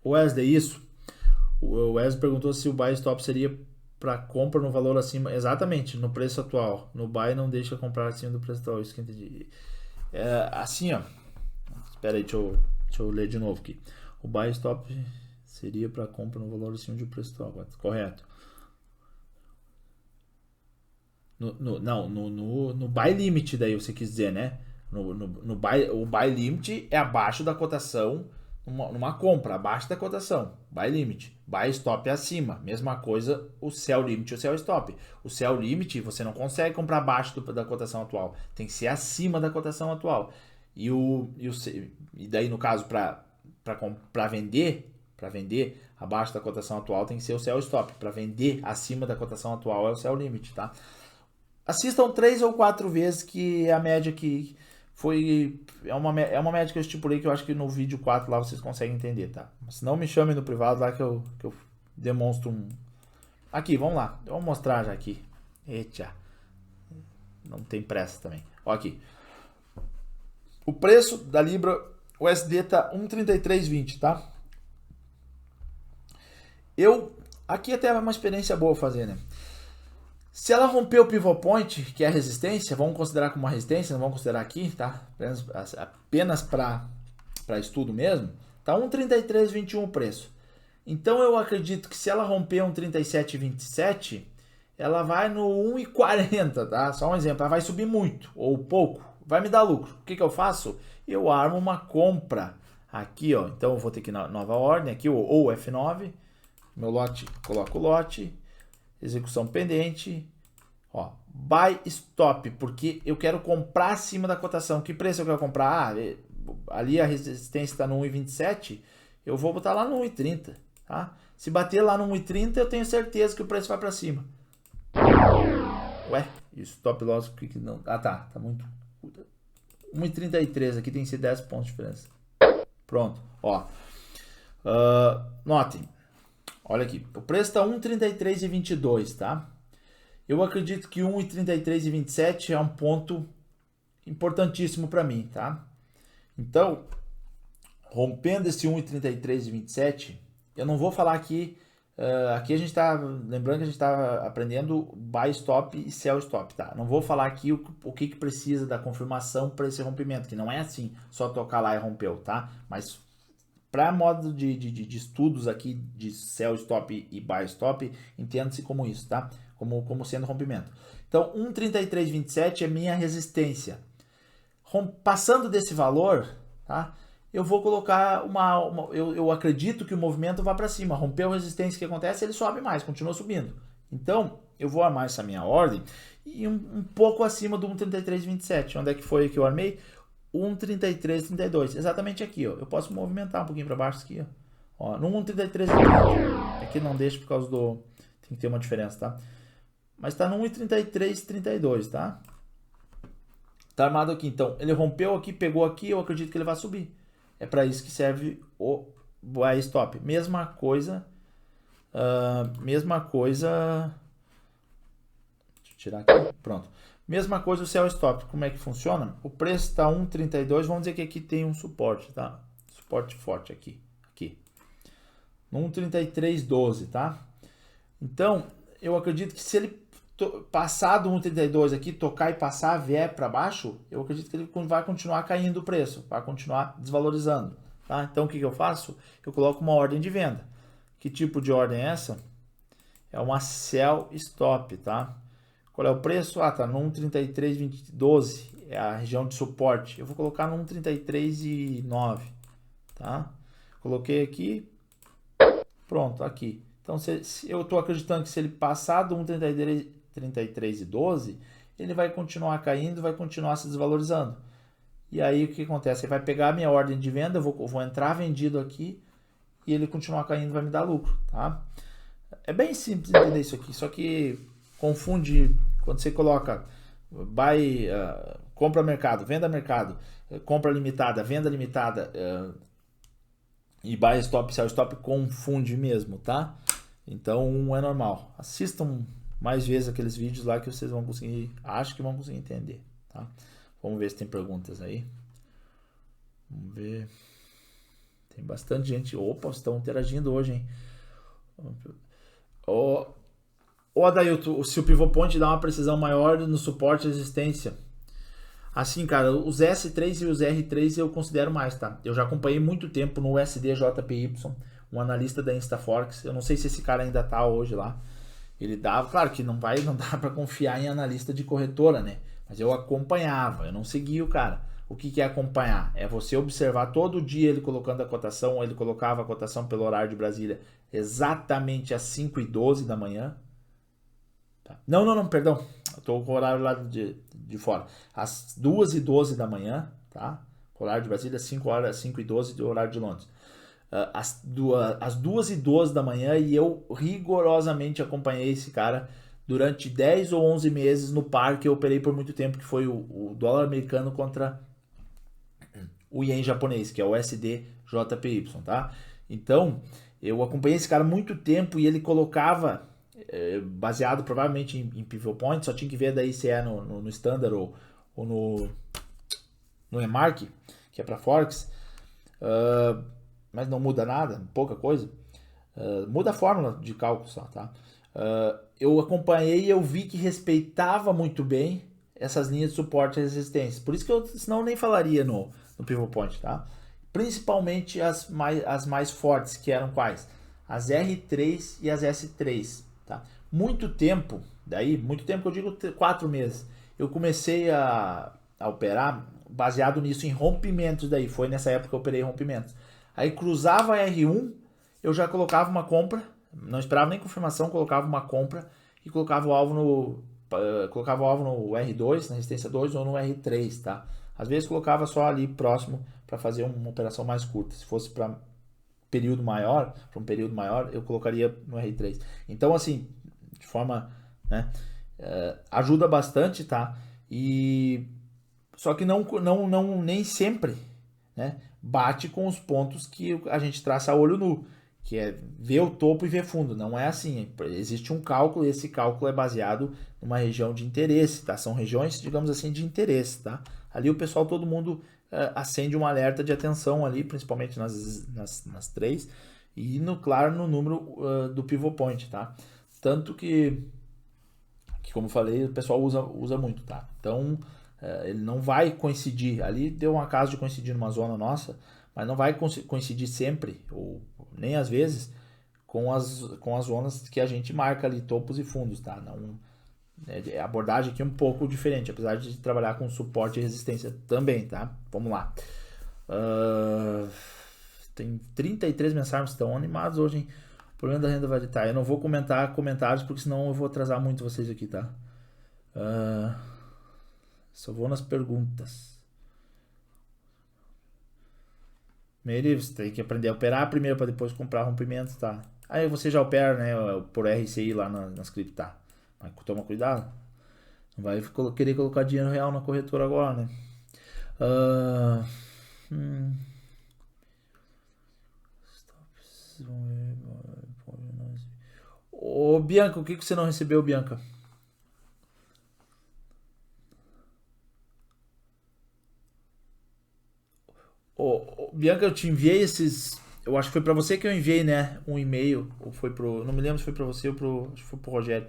Wesley, isso. O Wesley perguntou se o buy stop seria para compra no valor acima. Exatamente, no preço atual. No buy não deixa comprar acima do preço atual. Isso que eu entendi. Assim, ó. Espera aí, deixa eu ler de novo aqui. O buy stop seria para compra no valor acima do preço atual. Correto. No buy limit, daí você quis dizer, né? O buy limit é abaixo da cotação, numa compra, abaixo da cotação. Buy limit. Buy stop é acima. Mesma coisa o sell limit e o sell stop. O sell limit você não consegue comprar abaixo da cotação atual. Tem que ser acima da cotação atual. E daí, no caso, para vender abaixo da cotação atual tem que ser o sell stop. Para vender acima da cotação atual é o sell limit, tá? assistam 3 ou 4 vezes, que é a média que foi... É uma média que eu estipulei, que eu acho que no vídeo 4 lá vocês conseguem entender, tá? Se não, me chamem no privado lá que eu demonstro um... Aqui, vamos lá. Eu vou mostrar já aqui. Eita. Não tem pressa também. Ó aqui. O preço da Libra USD tá 1,3320, tá? Aqui até é uma experiência boa fazer, né? Se ela romper o pivot point, que é a resistência, vamos considerar como uma resistência, não vamos considerar aqui, tá? Apenas para estudo mesmo, tá 1,3321 o preço. Então eu acredito que se ela romper um 37,27, ela vai no 1,40, tá? Só um exemplo, ela vai subir muito ou pouco, vai me dar lucro. O que eu faço? Eu armo uma compra aqui, ó. Então eu vou ter que ir na nova ordem aqui, ou F9, meu lote, coloco o lote, execução pendente, ó, buy stop, porque eu quero comprar acima da cotação. Que preço eu quero comprar? Ali a resistência está no 1,27, eu vou botar lá no 1,30, tá? Se bater lá no 1,30, eu tenho certeza que o preço vai para cima. Ué, e o stop loss que não... Ah, tá muito... 1,33, aqui tem que ser 10 pontos de diferença. Pronto, ó. Notem. Olha aqui, o preço está 1,3322, tá? Eu acredito que 1,3327 é um ponto importantíssimo para mim, tá? Então, rompendo esse 1,3327, eu não vou falar aqui... aqui a gente está, lembrando que a gente está aprendendo buy stop e sell stop, tá? Não vou falar aqui o que precisa da confirmação para esse rompimento, que não é assim, só tocar lá e rompeu, tá? Mas para modo de estudos aqui de sell stop e buy stop, entenda-se como isso, tá? Como sendo rompimento. Então, 1,3327 é minha resistência. Passando desse valor, tá? Eu vou colocar eu acredito que o movimento vai para cima. Rompeu a resistência, o que acontece? Ele sobe mais, continua subindo. Então, eu vou armar essa minha ordem e um pouco acima do 1,3327. Onde é que foi que eu armei? 1,3332. Exatamente aqui, ó. Eu posso movimentar um pouquinho para baixo aqui, ó. No 1,3330. Aqui não deixa por causa do... Tem que ter uma diferença, tá? Mas tá no 1,3332, tá? Tá armado aqui, então. Ele rompeu aqui, pegou aqui, eu acredito que ele vai subir. É para isso que serve o buy stop. Mesma coisa. Deixa eu tirar aqui. Pronto. Mesma coisa o sell stop. Como é que funciona? O preço está 1,32. Vamos dizer que aqui tem um suporte, tá? Suporte forte aqui. No 1,3312, tá? Então, eu acredito que se ele passar do 1,32 aqui, tocar e passar, vier para baixo, eu acredito que ele vai continuar caindo o preço, vai continuar desvalorizando, tá? Então o que eu faço? Eu coloco uma ordem de venda. Que tipo de ordem é essa? É uma sell stop, tá? Qual é o preço? Ah, tá no 1,3312, é a região de suporte. Eu vou colocar no 1,3309, tá? Coloquei aqui, pronto, aqui. Então se eu estou acreditando que se ele passar do 1,3312, ele vai continuar caindo, vai continuar se desvalorizando. E aí o que acontece? Ele vai pegar a minha ordem de venda, eu vou entrar vendido aqui e ele continuar caindo vai me dar lucro, tá? É bem simples entender isso aqui, só que confunde quando você coloca buy, compra mercado, venda mercado, compra limitada, venda limitada e buy stop, sell stop, confunde mesmo, tá? Então é normal. Assistam mais vezes aqueles vídeos lá que vocês vão conseguir, acho que vão conseguir entender, tá? Vamos ver se tem perguntas aí. Vamos ver. Tem bastante gente. Opa, estão interagindo hoje, hein? Adailton, se o pivot point dá uma precisão maior no suporte e resistência. Assim, cara, os S3 e os R3 eu considero mais, tá? Eu já acompanhei muito tempo no USDJPY, um analista da Instaforex. Eu não sei se esse cara ainda tá hoje lá. Ele dava, claro que não dá para confiar em analista de corretora, né? Mas eu acompanhava, eu não seguia o cara. O que é acompanhar? É você observar todo dia ele colocando a cotação, ele colocava a cotação pelo horário de Brasília exatamente às 5h12 da manhã. Tá? Não, perdão. Eu tô com o horário lá de fora. Às 2h12 da manhã, tá? O horário de Brasília, 5h12 do horário de Londres. Às 2h12 da manhã, e eu rigorosamente acompanhei esse cara durante 10 ou 11 meses no par que eu operei por muito tempo, que foi o dólar americano contra o ien japonês, que é o SDJPY, tá? Então, eu acompanhei esse cara muito tempo e ele colocava, baseado provavelmente em pivot point, só tinha que ver daí se é no Standard ou no EMARC, que é para Forex, mas não muda nada, pouca coisa. Muda a fórmula de cálculo só, tá? Eu acompanhei e eu vi que respeitava muito bem essas linhas de suporte e resistência. Por isso que eu, senão eu nem falaria no pivot point, tá? Principalmente as mais fortes, que eram quais? As R3 e as S3, tá? Muito tempo que eu digo 4 meses, eu comecei a operar baseado nisso, em rompimentos daí. Foi nessa época que eu operei rompimentos. Aí cruzava a R1, eu já colocava uma compra, não esperava nem confirmação, colocava uma compra e colocava o alvo no R2, na resistência 2 ou no R3, tá? Às vezes colocava só ali próximo para fazer uma operação mais curta. Se fosse para um período maior, eu colocaria no R3. Então, assim, de forma, né, ajuda bastante, tá? E só que não nem sempre, né, bate com os pontos que a gente traça a olho nu, que é ver o topo e ver fundo. Não é assim. Existe um cálculo e esse cálculo é baseado numa região de interesse, tá? São regiões, digamos assim, de interesse, tá? Ali o pessoal, todo mundo acende um alerta de atenção ali, principalmente nas três, e claro, no número do pivot point, tá? Tanto que como falei, o pessoal usa muito, tá? Então, ele não vai coincidir. Ali deu um acaso de coincidir numa zona nossa, mas não vai coincidir sempre, ou nem às vezes, com as zonas que a gente marca ali, topos e fundos, tá? Não, a abordagem aqui é um pouco diferente, apesar de trabalhar com suporte e resistência também, tá? Vamos lá. Tem 33 mensagens, estão animados hoje, hein? O problema da renda variável. Eu não vou comentar comentários, porque senão eu vou atrasar muito vocês aqui, tá? Só vou nas perguntas. Meire, você tem que aprender a operar primeiro para depois comprar rompimentos, tá? Aí você já opera, né, por RCI lá nas cripto, tá? Mas toma cuidado. Não vai querer colocar dinheiro real na corretora agora, né? Ô, Bianca, o que você não recebeu, Bianca? Bianca, eu te enviei esses. Eu acho que foi pra você que eu enviei, né? Um e-mail. Ou foi pro. Não me lembro se foi pra você ou pro. Acho que foi pro Rogério.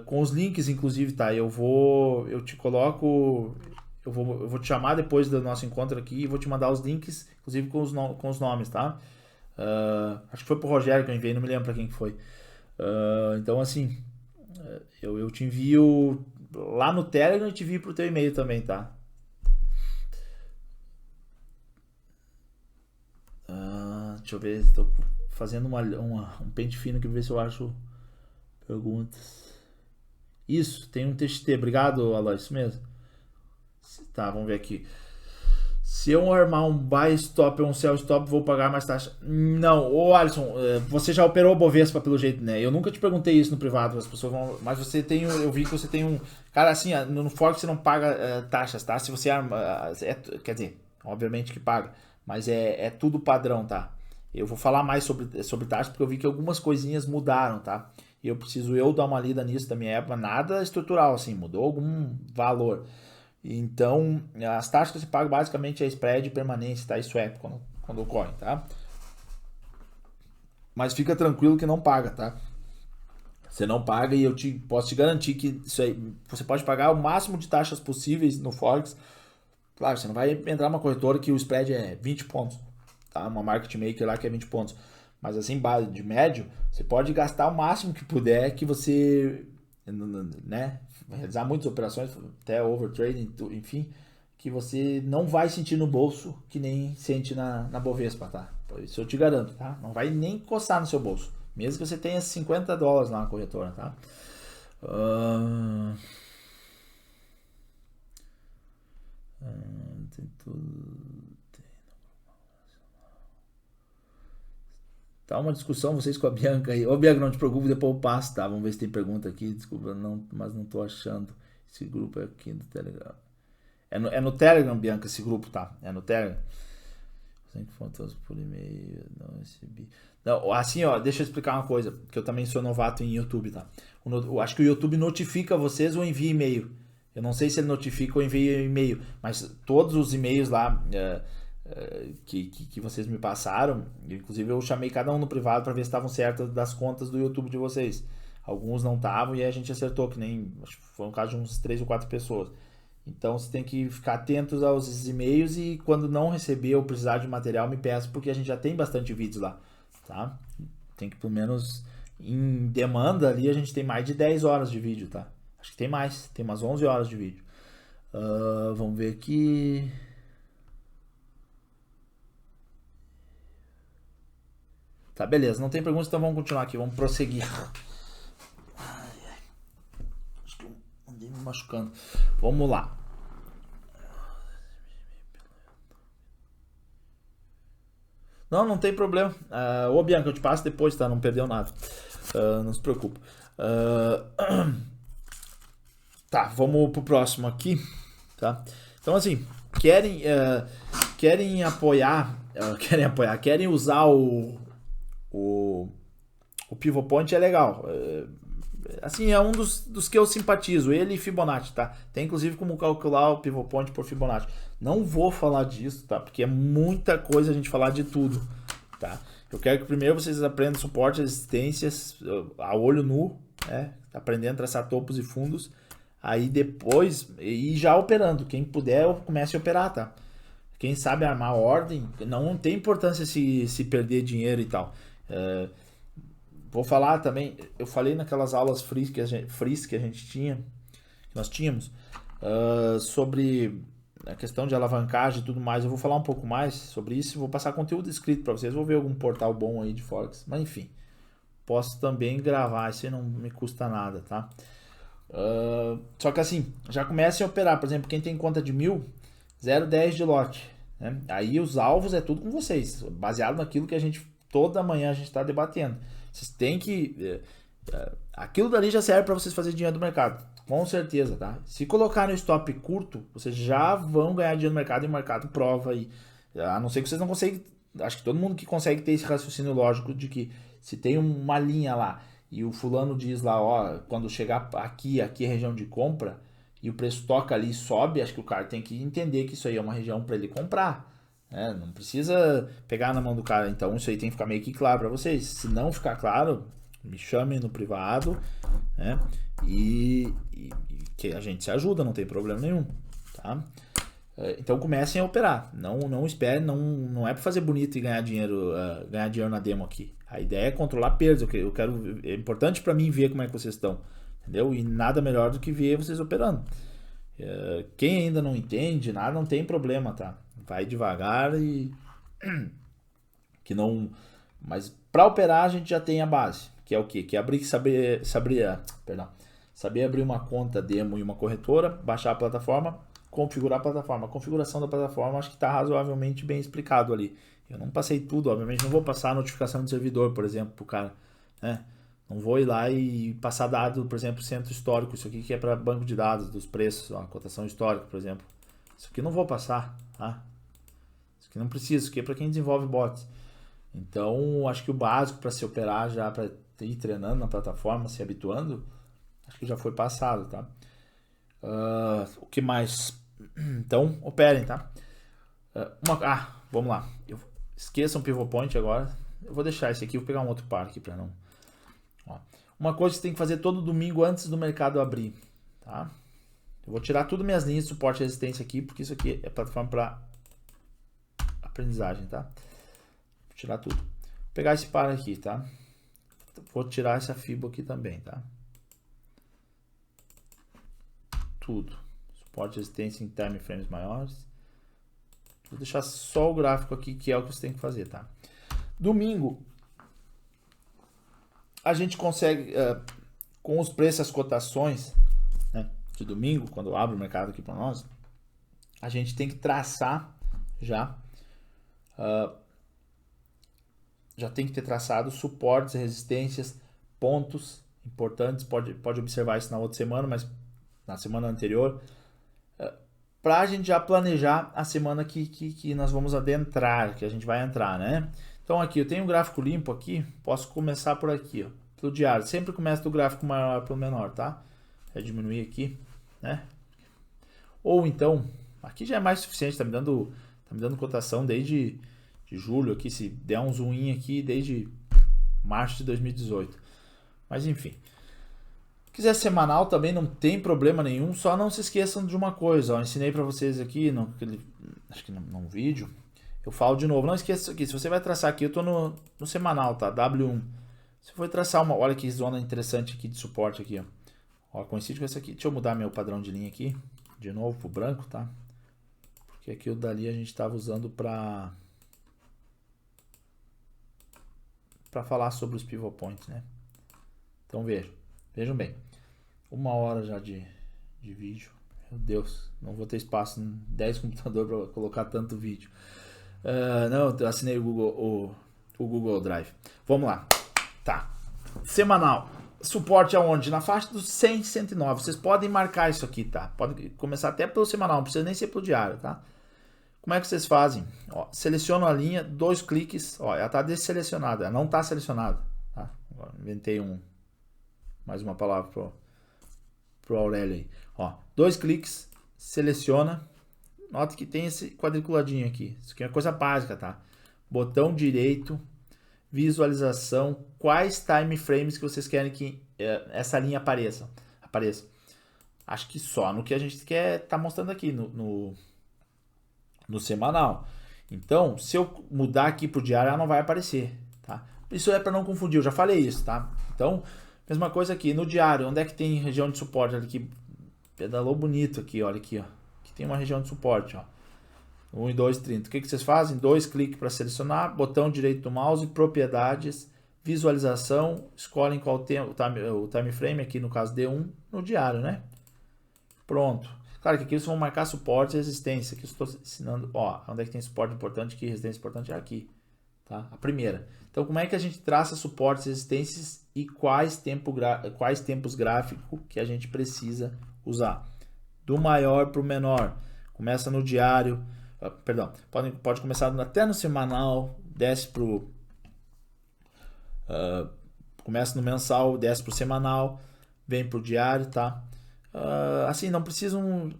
Com os links, inclusive, tá? Eu vou. Eu te coloco. Eu vou te chamar depois do nosso encontro aqui e vou te mandar os links, inclusive com os nomes, tá? Acho que foi pro Rogério que eu enviei, não me lembro pra quem que foi. Então, assim. Eu te envio lá no Telegram e te envio pro teu e-mail também, tá? Deixa eu ver, estou fazendo um pente fino aqui pra ver se eu acho perguntas. Isso, tem um TXT. Obrigado, Aloy. Isso mesmo. Tá, vamos ver aqui. Se eu armar um buy stop ou um sell stop, vou pagar mais taxa? Não, ô Alisson, você já operou a Bovespa pelo jeito, né? Eu nunca te perguntei isso no privado, as pessoas vão. Mas você tem. Eu vi que você tem um. Cara, assim, no Forex você não paga taxas, tá? Se você arma. Quer dizer, obviamente que paga. Mas é tudo padrão, tá? Eu vou falar mais sobre taxa porque eu vi que algumas coisinhas mudaram, tá? E eu preciso dar uma lida nisso da minha época. Nada estrutural, assim, mudou algum valor. Então, as taxas que você paga basicamente é spread, permanência, tá? E swap quando ocorre, tá? Mas fica tranquilo que não paga, tá? Você não paga e posso te garantir que isso aí, você pode pagar o máximo de taxas possíveis no Forex. Claro, você não vai entrar numa corretora que o spread é 20 pontos, tá? Uma market maker lá que é 20 pontos. Mas assim, base de médio, você pode gastar o máximo que puder, que você, né, realizar muitas operações, até overtrading, enfim, que você não vai sentir no bolso que nem sente na Bovespa, tá? Isso eu te garanto, tá? Não vai nem coçar no seu bolso, mesmo que você tenha $50 lá na corretora, tá? Tem tudo. Tá uma discussão vocês com a Bianca aí. Ô, Bianca, não te preocupe, depois eu passo, tá? Vamos ver se tem pergunta aqui. Desculpa, não, mas não tô achando. Esse grupo é aqui do Telegram. É no Telegram, Bianca, esse grupo, tá? É no Telegram. Fotos por e-mail, não recebi. Não, assim, ó, deixa eu explicar uma coisa, que eu também sou novato em YouTube, tá? Eu acho que o YouTube notifica vocês ou envia e-mail. Eu não sei se ele notifica ou envia e-mail, mas todos os e-mails lá que vocês me passaram, inclusive eu chamei cada um no privado para ver se estavam certas das contas do YouTube de vocês. Alguns não estavam e aí a gente acertou, que nem, acho que foi um caso de uns 3 ou 4 pessoas. Então você tem que ficar atentos aos e-mails e quando não receber ou precisar de material me peça, porque a gente já tem bastante vídeos lá, tá? Tem que pelo menos em demanda ali a gente tem mais de 10 horas de vídeo, tá? Acho que tem mais, tem umas 11 horas de vídeo. Vamos ver aqui. Tá, beleza, não tem perguntas, então vamos continuar aqui, vamos prosseguir. Acho que eu andei me machucando. Vamos lá. Não tem problema. Ô, Bianca, eu te passo depois, tá? Não perdeu nada. Não se preocupe. Tá, vamos pro próximo aqui, tá? Então, assim, querem apoiar, querem usar o Pivot Point, é legal. Assim, é um dos que eu simpatizo, ele e Fibonacci, tá? Tem inclusive como calcular o Pivot Point por Fibonacci. Não vou falar disso, tá? Porque é muita coisa a gente falar de tudo, tá? Eu quero que primeiro vocês aprendam suporte, resistências, a olho nu, aprendendo a traçar topos e fundos. Aí depois, e já operando, quem puder comece a operar, tá? Quem sabe armar ordem, não tem importância se perder dinheiro e tal. Vou falar também, eu falei naquelas aulas free que a gente tinha, que nós tínhamos, sobre a questão de alavancagem e tudo mais. Eu vou falar um pouco mais sobre isso, vou passar conteúdo escrito para vocês, vou ver algum portal bom aí de Forex, mas enfim, posso também gravar, isso aí não me custa nada, tá? Só que assim, já comecem a operar, por exemplo, quem tem conta de 1.000, 0,10 de lote, né? Aí os alvos é tudo com vocês, baseado naquilo que a gente, toda manhã a gente está debatendo. Vocês têm que, aquilo dali já serve para vocês fazerem dinheiro do mercado, com certeza, tá? Se colocar no stop curto, vocês já vão ganhar dinheiro no mercado e o mercado prova aí, a não ser que vocês não conseguem, acho que todo mundo que consegue ter esse raciocínio lógico de que se tem uma linha lá e o fulano diz lá, ó, quando chegar aqui é região de compra e o preço toca ali e sobe, acho que o cara tem que entender que isso aí é uma região para ele comprar, né? Não precisa pegar na mão do cara, então isso aí tem que ficar meio que claro para vocês. Se não ficar claro, me chamem no privado, né? E que a gente se ajuda, não tem problema nenhum, tá? Então comecem a operar, não esperem, não é para fazer bonito e ganhar dinheiro na demo aqui. A ideia é controlar perdas, é importante para mim ver como é que vocês estão, entendeu? E nada melhor do que ver vocês operando. Quem ainda não entende nada, não tem problema, tá? Vai devagar e que não, mas para operar a gente já tem a base, que é o quê? Que é saber abrir uma conta demo em uma corretora, baixar a plataforma, configurar a plataforma. A configuração da plataforma acho que está razoavelmente bem explicado ali. Eu não passei tudo, obviamente não vou passar a notificação de servidor, por exemplo, para o cara, né? Não vou ir lá e passar dado, por exemplo, centro histórico, isso aqui que é para banco de dados dos preços, a cotação histórica, por exemplo. Isso aqui não vou passar, tá? Isso aqui não precisa, isso aqui é para quem desenvolve bots. Então, acho que o básico para se operar já, para ir treinando na plataforma, se habituando, acho que já foi passado, tá? O que mais? Então, operem, tá? Vamos lá. Esqueçam o Pivot Point agora. Eu vou deixar esse aqui, vou pegar um outro par aqui para não... Uma coisa que você tem que fazer todo domingo antes do mercado abrir, tá? Eu vou tirar tudo minhas linhas de suporte e resistência aqui, porque isso aqui é plataforma para aprendizagem, tá? Vou tirar tudo. Vou pegar esse par aqui, tá? Vou tirar essa FIBO aqui também, tá? Tudo. Suporte e resistência em time frames maiores. Vou deixar só o gráfico aqui, que é o que você tem que fazer, tá? Domingo, a gente consegue, com os preços, as cotações, né, de domingo, quando abre o mercado aqui para nós, a gente tem que traçar já já tem que ter traçado suportes, resistências, pontos importantes. Pode observar isso na outra semana, mas na semana anterior, para a gente já planejar a semana que nós vamos adentrar, que a gente vai entrar, né? Então aqui eu tenho um gráfico limpo aqui, posso começar por aqui, ó, pelo diário. Sempre começa do gráfico maior para o menor, tá? É diminuir aqui, né? Ou então, aqui já é mais suficiente, tá me dando cotação desde de julho aqui, se der um zoom in aqui, desde março de 2018. Mas enfim. Se quiser semanal também não tem problema nenhum, só não se esqueçam de uma coisa, ó, ensinei para vocês aqui, acho que num vídeo, eu falo de novo, não esqueça isso aqui, se você vai traçar aqui, eu tô no semanal, tá? W1. Se for traçar olha que zona interessante aqui de suporte aqui, ó, coincide com essa aqui. Deixa eu mudar meu padrão de linha aqui, de novo pro branco, tá? Porque aqui o dali a gente tava usando para falar sobre os pivot points, né? Então vejam bem, 1 hora já de vídeo, meu Deus, não vou ter espaço em 10 computadores para colocar tanto vídeo. Não, eu assinei o Google Drive. Vamos lá, tá, semanal, suporte aonde? Na faixa dos 100, 109, vocês podem marcar isso aqui, tá? Podem começar até pelo semanal, não precisa nem ser pelo diário, tá? Como é que vocês fazem? Ó, selecionam a linha, 2 cliques, ó, ela está desselecionada, ela não está selecionada, tá? Agora, inventei mais uma palavra pro Aurélio aí. Ó, 2 cliques, seleciona, nota que tem esse quadriculadinho aqui, isso aqui é coisa básica, tá? Botão direito, visualização, quais time frames que vocês querem que essa linha apareça. Acho que só no que a gente quer tá mostrando aqui no semanal. Então, se eu mudar aqui pro diário, ela não vai aparecer, tá? Isso é para não confundir, eu já falei isso, tá? Então, mesma coisa aqui, no diário, onde é que tem região de suporte? Olha aqui, pedalou bonito aqui, olha aqui, ó. Aqui tem uma região de suporte, ó. 1 e 2, 30. O que vocês fazem? 2 cliques para selecionar, botão direito do mouse, propriedades, visualização, escolhem qual o time frame, aqui no caso D1, no diário, né? Pronto. Claro que aqui vocês vão marcar suporte e resistência, que eu estou ensinando, ó, onde é que tem suporte importante aqui, resistência importante é aqui, tá? A primeira. Então, como é que a gente traça suportes, resistências e quais tempos gráficos que a gente precisa usar? Do maior para o menor. Começa no diário, perdão, pode começar até no semanal, desce pro começa no mensal, desce pro semanal, vem pro diário, tá? Assim, não precisam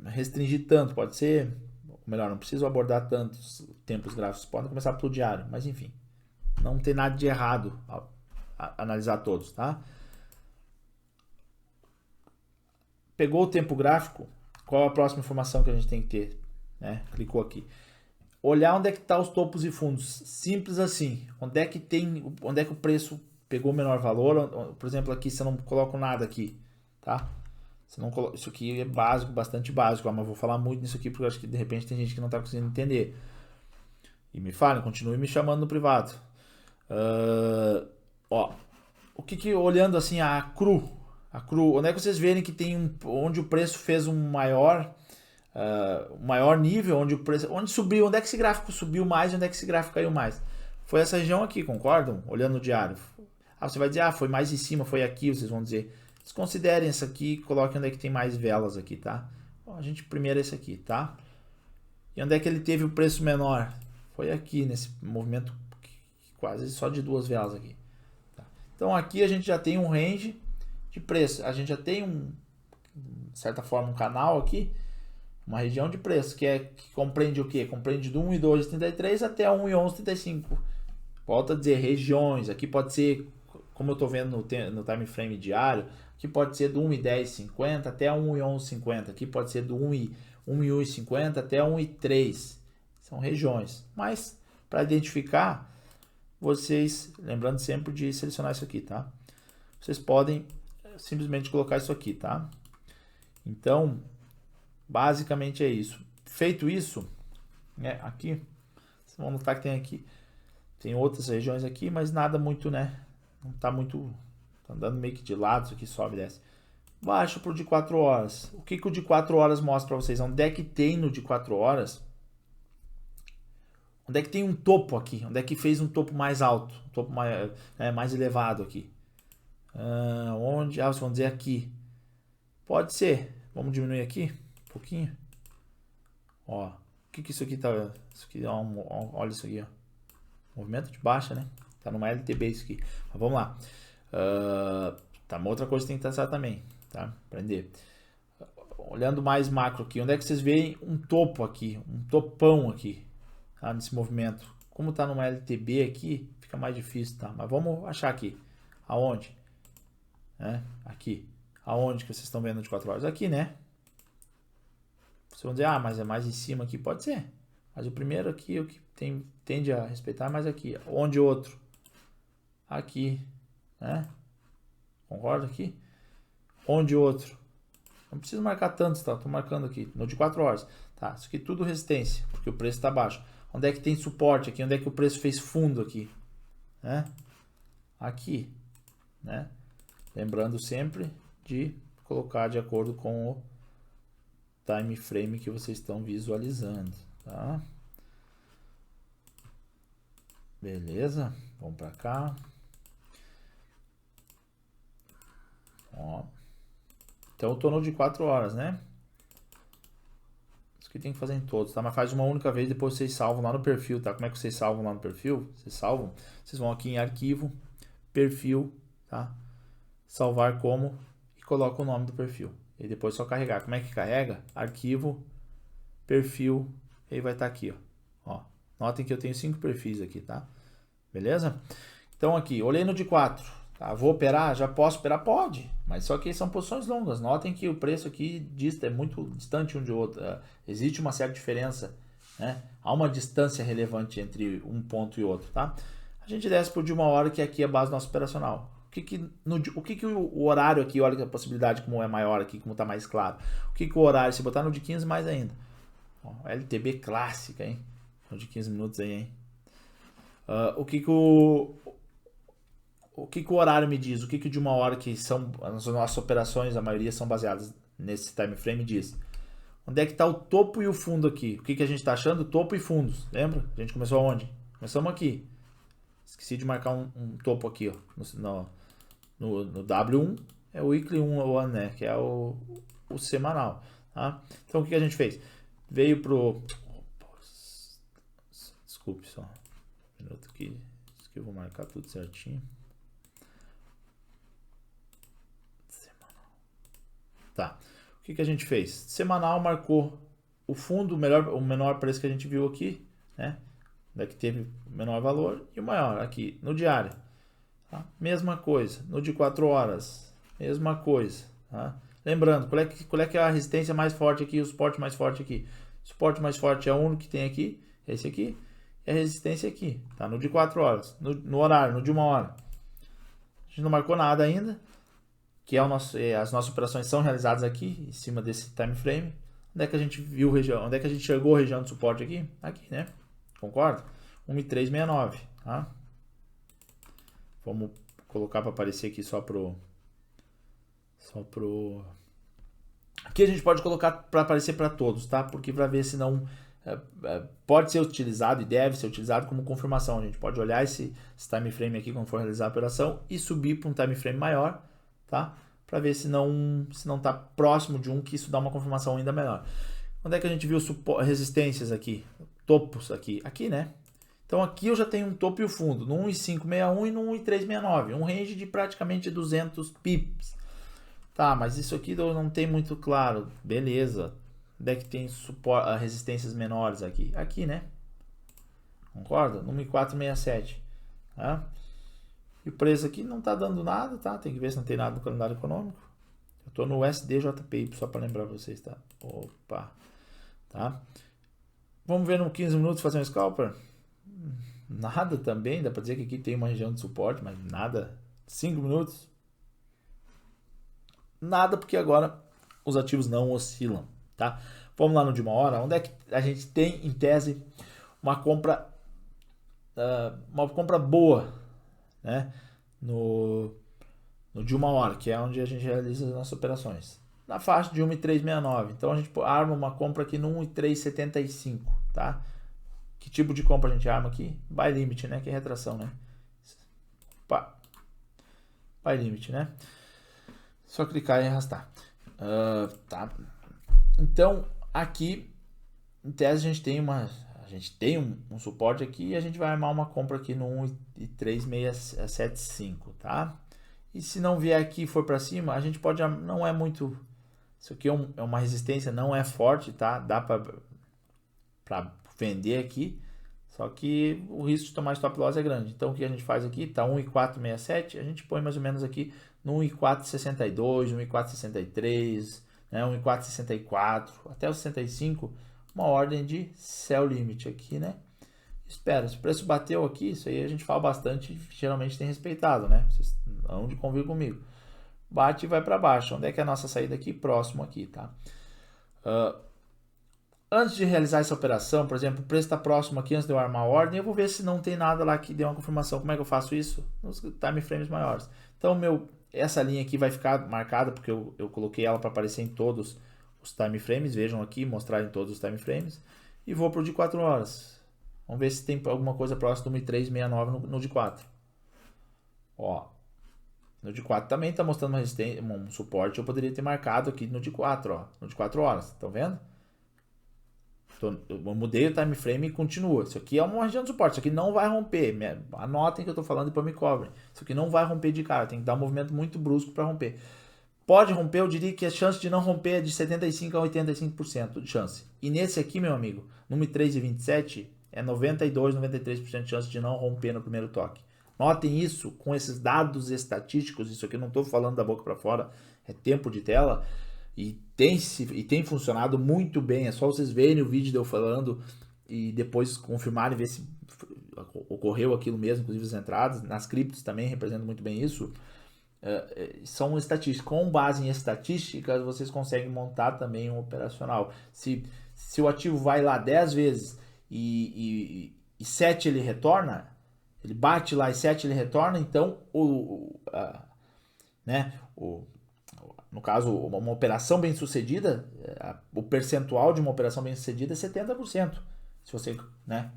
restringir tanto, pode ser, melhor, não precisam abordar tantos tempos gráficos, podem começar pelo diário, mas enfim, não tem nada de errado a analisar todos, tá? Pegou o tempo gráfico, qual a próxima informação que a gente tem que ter, né? Clicou aqui. Olhar onde é que tá os topos e fundos, simples assim, onde é que o preço pegou o menor valor, por exemplo, aqui você não coloca nada aqui, tá? Isso aqui é básico, bastante básico, mas eu vou falar muito nisso aqui porque eu acho que de repente tem gente que não está conseguindo entender. E me falem, continue me chamando no privado. Olhando assim a cru, onde é que vocês verem que tem onde o preço fez um maior nível, onde subiu, onde é que esse gráfico subiu mais, onde é que esse gráfico caiu mais? Foi essa região aqui, concordam? Olhando no diário. Você vai dizer, foi mais em cima, foi aqui, vocês vão dizer. Desconsiderem essa aqui, coloquem onde é que tem mais velas aqui, tá? Bom, a gente primeiro esse aqui, tá? E onde é que ele teve o preço menor? Foi aqui, nesse movimento quase só de 2 velas aqui. Tá? Então aqui a gente já tem um range de preço. A gente já tem de certa forma, um canal aqui, uma região de preço, que compreende o quê? Compreende do 1,233 até 1,1135. Volto a dizer, regiões. Aqui pode ser, como eu estou vendo no time frame diário, aqui pode ser do 1,1050 até 1,1150. Aqui pode ser do 1,150 até 1,3. São regiões. Mas, para identificar, vocês, lembrando sempre de selecionar isso aqui, tá? Vocês podem simplesmente colocar isso aqui, tá? Então, basicamente é isso. Feito isso, né, aqui, vocês vão notar que tem outras regiões aqui, mas nada muito, né? Não tá muito, tá andando meio que de lado, isso aqui sobe e desce. Baixo pro de 4 horas. O que o de 4 horas mostra para vocês? Onde é que tem no de 4 horas Onde é que tem um topo aqui? Onde é que fez um topo mais alto? Um topo mais elevado aqui? Onde? Vocês vão dizer aqui. Pode ser. Vamos diminuir aqui um pouquinho. Ó, o que isso aqui tá? Isso aqui, olha isso aqui, ó. Movimento de baixa, né? Tá numa LTB isso aqui. Mas vamos lá. Tá, uma outra coisa que tem que traçar também, tá? Aprender. Olhando mais macro aqui, onde é que vocês veem um topo aqui? Um topão aqui, tá? Nesse movimento. Como tá numa LTB aqui, fica mais difícil, tá? Mas vamos achar aqui. Aonde? Aqui. Aonde que vocês estão vendo de 4 horas? Aqui, né? Vocês vão dizer, mas é mais em cima aqui. Pode ser. Mas o primeiro aqui, o que tende a respeitar é mais aqui. Onde outro? Aqui. Né? Concorda aqui? Onde outro? Não preciso marcar tantos, tá? Tô marcando aqui. No de 4 horas. Tá, isso aqui tudo resistência, porque o preço está baixo. Onde é que tem suporte aqui? Onde é que o preço fez fundo aqui? Né? Aqui. Né? Lembrando sempre de colocar de acordo com o time frame que vocês estão visualizando, tá? Beleza? Vamos para cá. Ó. Então eu tô no de 4 horas, né? Isso que tem que fazer em todos, tá? Mas faz uma única vez, depois vocês salvam lá no perfil, tá? Como é que vocês salvam lá no perfil? Vocês salvam, vocês vão aqui em arquivo, perfil, tá? Salvar como e coloca o nome do perfil. E depois só carregar. Como é que carrega? Arquivo, perfil, e aí vai estar aqui, ó. Notem que eu tenho 5 perfis aqui, tá? Beleza? Então aqui, olhei no de 4, tá? Vou operar? Já posso operar? Pode, mas só que são posições longas. Notem que o preço aqui é muito distante um de outro. Existe uma certa diferença, né? Há uma distância relevante entre um ponto e outro, tá? A gente desce por de 1 hora, que aqui é a base nossa operacional. O que o horário aqui, olha que a possibilidade como é maior aqui, como tá mais claro. O que o horário, se botar no de 15 mais ainda. Ó, LTB clássica, hein? No de 15 minutos aí, hein? O que o horário me diz? O que de 1 hora, que são as nossas operações, a maioria são baseadas nesse time frame, diz? Onde é que está o topo e o fundo aqui? O que a gente está achando? Topo e fundos. Lembra? A gente começou aonde? Começamos aqui. Esqueci de marcar um topo aqui, ó. No W1 é o weekly 1, né? Que é o semanal. Tá? Então o que a gente fez? Veio pro... Desculpe só. Um minuto aqui. Isso que eu vou marcar tudo certinho. Semanal. Tá. O que a gente fez? Semanal marcou o fundo, o menor preço que a gente viu aqui, né? Daqui teve o menor valor e o maior aqui no diário. Tá? Mesma coisa. No de 4 horas, mesma coisa. Tá? Lembrando, qual é que é a resistência mais forte aqui e o suporte mais forte aqui? O suporte mais forte é o único que tem aqui, esse aqui, e a resistência aqui. Tá? No de 4 horas, no horário, no de 1 hora. A gente não marcou nada ainda, que é as nossas operações são realizadas aqui, em cima desse time frame. Onde é que a gente viu região? Onde é que a gente chegou a região de suporte aqui? Aqui, né? Concorda? 1.369, tá? Vamos colocar para aparecer aqui só pro... Aqui a gente pode colocar para aparecer para todos, tá? Porque para ver se não... pode ser utilizado e deve ser utilizado como confirmação. A gente pode olhar esse time frame aqui quando for realizar a operação e subir para um time frame maior, tá? Para ver se não está próximo de um, que isso dá uma confirmação ainda melhor. Onde é que a gente viu resistências aqui? Topos aqui, né? Então aqui eu já tenho um topo e o fundo, no 1.561 e no 1.369, um range de praticamente 200 pips. Tá, mas isso aqui eu não tem muito claro, beleza. Onde é que tem resistências menores aqui? Aqui, né? Concorda? No 1.467, tá? E o preço aqui não tá dando nada, tá? Tem que ver se não tem nada no calendário econômico. Eu tô no SDJPY, só para lembrar vocês, tá? Opa, tá? Vamos ver no 15 minutos fazer um scalper? Nada também, dá para dizer que aqui tem uma região de suporte, mas nada. 5 minutos? Nada, porque agora os ativos não oscilam, tá? Vamos lá no de 1 hora, onde é que a gente tem, em tese, uma compra boa, né? No de 1 hora, que é onde a gente realiza as nossas operações. Na faixa de 1.369. Então a gente arma uma compra aqui no 1.375, tá? Que tipo de compra a gente arma aqui? Buy limit, né? Que é retração, né? Buy limit, né? Só clicar e arrastar. Tá. Então, aqui, em tese, a gente tem um suporte aqui e a gente vai armar uma compra aqui no 1,3675, tá? E se não vier aqui e for para cima, a gente pode, não é muito, isso aqui é uma resistência, não é forte, tá? Dá para vender aqui, só que o risco de tomar stop loss é grande. Então o que a gente faz aqui, tá 1,467, a gente põe mais ou menos aqui no 1,462, 1,463, né, 1,464, até o 65, uma ordem de sell limit aqui, né? Espera, se o preço bateu aqui, isso aí a gente fala bastante, geralmente tem respeitado, né? Vocês hão de convir comigo. Bate e vai para baixo. Onde é que é a nossa saída aqui? Próximo aqui, tá? Antes de realizar essa operação, por exemplo, o preço está próximo aqui, antes de eu armar a ordem, eu vou ver se não tem nada lá que dê uma confirmação. Como é que eu faço isso? Nos time frames maiores. Então, essa linha aqui vai ficar marcada, porque eu coloquei ela para aparecer em todos os time frames. Vejam aqui, mostrar em todos os time frames. E vou para o de 4 horas. Vamos ver se tem alguma coisa próxima do 1,369 no de 4. Ó, no de 4 também está mostrando um suporte. Eu poderia ter marcado aqui no de 4, ó, no de 4 horas. Estão vendo? Eu mudei o time frame e continua. Isso aqui é uma região de suporte. Isso aqui não vai romper. Anotem que eu estou falando e depois me cobrem. Isso aqui não vai romper de cara. Tem que dar um movimento muito brusco para romper. Pode romper, eu diria que a chance de não romper é de 75% a 85% de chance. E nesse aqui, meu amigo, no 1,327, é 92%, 93% de chance de não romper no primeiro toque. Notem isso com esses dados estatísticos. Isso aqui eu não estou falando da boca para fora. É tempo de tela. E tem funcionado muito bem. É só vocês verem o vídeo de eu falando e depois confirmarem, ver se ocorreu aquilo mesmo, inclusive as entradas. Nas criptos também representam muito bem isso. São estatísticas. Com base em estatísticas, vocês conseguem montar também um operacional. Se o ativo vai lá 10 vezes e 7 ele retorna, ele bate lá e 7 ele retorna, então no caso, uma operação bem sucedida, o percentual de uma operação bem sucedida é 70%. Se você, né,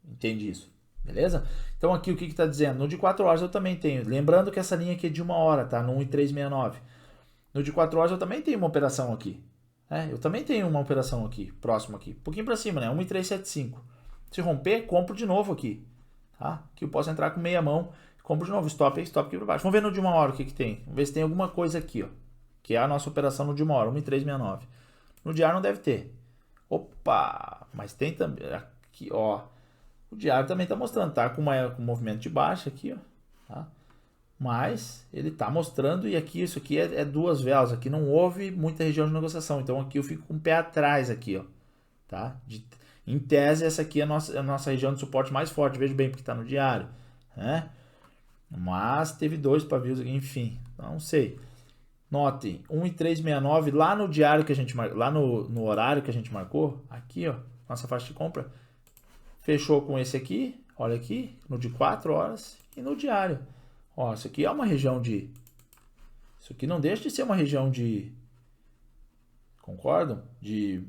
entende isso. Beleza? Então aqui o que está dizendo? No de 4 horas eu também tenho. Lembrando que essa linha aqui é de 1 hora, tá? No 1,369. No de 4 horas eu também tenho uma operação aqui. Eu também tenho uma operação aqui, próximo aqui. Um pouquinho para cima, né? 1,375. Se romper, compro de novo aqui. Tá? Aqui eu posso entrar com meia mão. Compro de novo. Stop aqui para baixo. Vamos ver no de 1 hora o que tem. Vamos ver se tem alguma coisa aqui, ó. Que é a nossa operação no de 1 hora, 1,369. No diário não deve ter. Opa! Mas tem também. Aqui, ó. O diário também está mostrando, tá? Com um movimento de baixa aqui, ó. Tá? Mas ele está mostrando, e aqui, isso aqui é duas velas. Aqui não houve muita região de negociação. Então aqui eu fico com o pé atrás aqui, ó. Tá? Em tese, essa aqui é a nossa região de suporte mais forte. Veja bem, porque está no diário. Né? Mas teve 2 pavios aqui, enfim. Não sei. Notem, 1,369 lá no diário que a gente marcou, lá no horário que a gente marcou, aqui, ó, nossa faixa de compra, fechou com esse aqui, olha aqui, no de 4 horas e no diário. Ó, isso aqui é uma região de, isso aqui não deixa de ser uma região de, concordam? De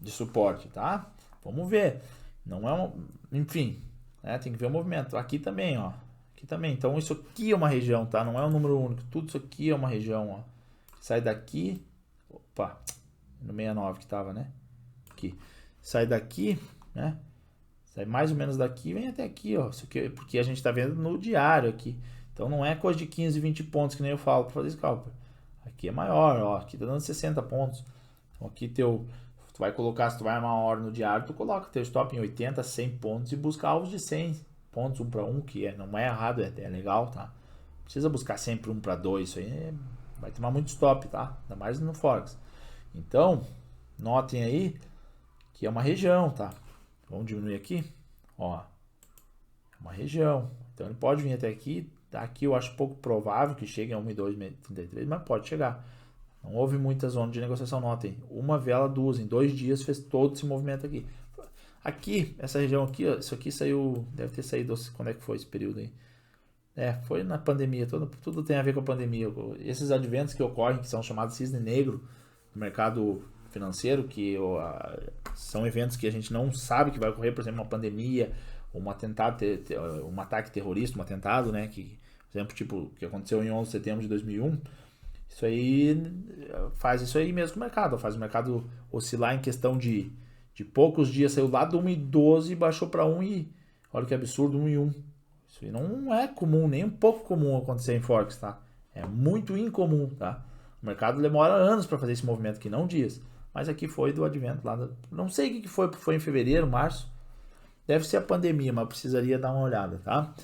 suporte, tá? Vamos ver. Não é enfim, né, tem que ver o movimento. Aqui também, ó. Aqui também. Então isso aqui é uma região, tá? Não é um número único. Tudo isso aqui é uma região, ó. Sai daqui. Opa. No 69 que tava, né? Aqui. Sai daqui, né? Sai mais ou menos daqui, vem até aqui, ó. Isso aqui, porque a gente tá vendo no diário aqui. Então não é coisa de 15, 20 pontos que nem eu falo para fazer esse cálculo. Aqui é maior, ó. Aqui tá dando 60 pontos. Então aqui tu vai colocar, se tu vai armar uma hora no diário, tu coloca teu stop em 80, 100 pontos e busca alvos de 100 pontos, 1 para 1, que não é errado, é legal, tá? Não precisa buscar sempre 1 para 2, isso aí vai tomar muito stop, tá? Ainda mais no Forex. Então, notem aí que é uma região, tá? Vamos diminuir aqui, ó. É uma região. Então ele pode vir até aqui. Aqui eu acho pouco provável que chegue a 1,233, mas pode chegar. Não houve muita zona de negociação, notem. Uma vela, duas, em 2 dias fez todo esse movimento aqui. Aqui, essa região aqui, ó, isso aqui saiu, deve ter saído, quando é que foi esse período aí? Foi na pandemia, tudo tem a ver com a pandemia. Esses adventos que ocorrem, que são chamados cisne negro no mercado financeiro, que são eventos que a gente não sabe que vai ocorrer, por exemplo, uma pandemia, um atentado, um ataque terrorista, um atentado, né, que, por exemplo, tipo, o que aconteceu em 11 de setembro de 2001, isso aí faz isso aí mesmo com o mercado, faz o mercado oscilar em questão de poucos dias, saiu lá do 1,12 e baixou para 1 e, olha que absurdo, 1,1. Isso aí não é comum, nem um pouco comum acontecer em Forex, tá? É muito incomum, tá? O mercado demora anos para fazer esse movimento aqui, não dias. Mas aqui foi do advento lá, não sei o que foi, porque foi em fevereiro, março. Deve ser a pandemia, mas precisaria dar uma olhada, tá?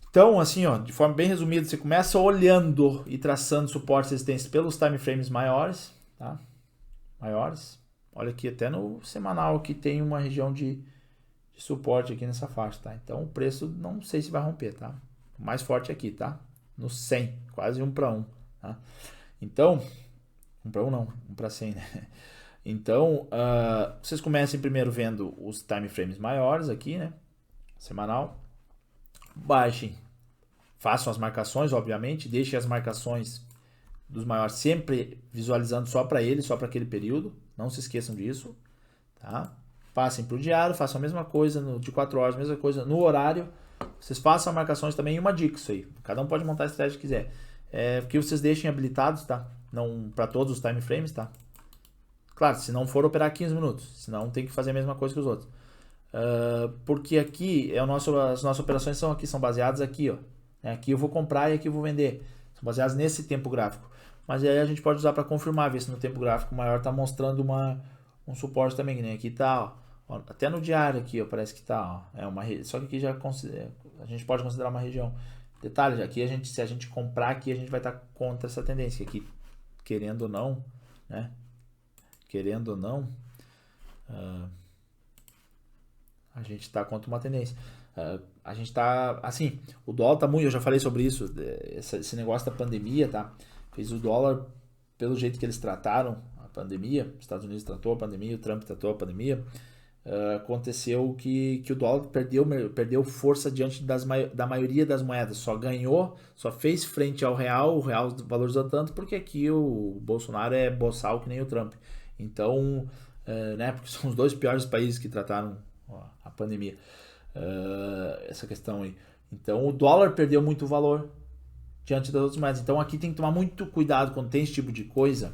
Então, assim, ó, de forma bem resumida, você começa olhando e traçando suporte e resistência pelos time frames maiores, tá? Maiores. Olha aqui, até no semanal que tem uma região de suporte aqui nessa faixa, tá? Então, o preço não sei se vai romper, tá? O mais forte aqui, tá? No 100, quase 1 para 1, tá? Então, 1 para 1 não, 1 para 100, né? Então, vocês comecem primeiro vendo os time frames maiores aqui, né? Semanal. Baixem, façam as marcações, obviamente, deixem as marcações dos maiores sempre visualizando só para ele, só para aquele período, não se esqueçam disso, tá? Passem para o diário, façam a mesma coisa no de 4 horas, a mesma coisa no horário, vocês façam marcações também, e uma dica isso aí, cada um pode montar a estratégia que quiser, que vocês deixem habilitados, tá? Não para todos os time frames, tá? Claro, se não for operar 15 minutos, senão tem que fazer a mesma coisa que os outros. Porque aqui as nossas operações são baseadas aqui, ó. Aqui eu vou comprar e aqui eu vou vender. São baseadas nesse tempo gráfico. Mas aí a gente pode usar para confirmar, ver se no tempo gráfico maior está mostrando um suporte também, que nem aqui tá, ó. Até no diário aqui, ó, parece que tá, ó. Só que aqui já a gente pode considerar uma região. Detalhe, aqui se a gente comprar aqui, a gente vai estar contra essa tendência aqui, querendo ou não, né? Querendo ou não, a gente está contra uma tendência. A gente está, assim, o dólar está muito, eu já falei sobre isso, esse negócio da pandemia, tá? Fez o dólar, pelo jeito que eles trataram a pandemia, os Estados Unidos tratou a pandemia, o Trump tratou a pandemia, aconteceu que o dólar perdeu força diante da maioria das moedas, só fez frente ao real, o real valorizou tanto porque aqui o Bolsonaro é boçal que nem o Trump. Então, né, porque são os dois piores países que trataram a pandemia, essa questão aí. Então, o dólar perdeu muito valor diante das outras moedas. Então, aqui tem que tomar muito cuidado quando tem esse tipo de coisa.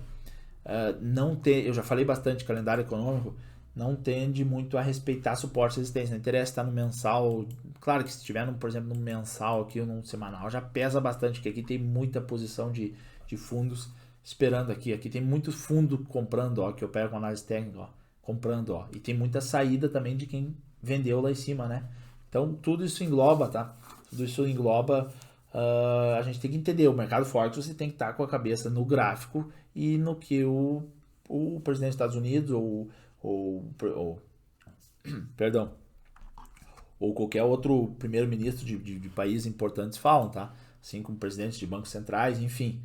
Eu já falei bastante de calendário econômico, não tende muito a respeitar suporte e resistência. Não interessa estar no mensal. Claro que se estiver, por exemplo, no mensal aqui ou no semanal, já pesa bastante, porque aqui tem muita posição de fundos esperando aqui. Aqui tem muito fundo comprando, ó, que eu pego com análise técnica, ó, comprando, ó. E tem muita saída também de quem vendeu lá em cima, né? Então, tudo isso engloba, tá? Tudo isso engloba. A gente tem que entender, o mercado Forex você tem que estar com a cabeça no gráfico e no que o presidente dos Estados Unidos perdão, ou qualquer outro primeiro-ministro de países importantes falam, tá? Assim como presidentes de bancos centrais, enfim.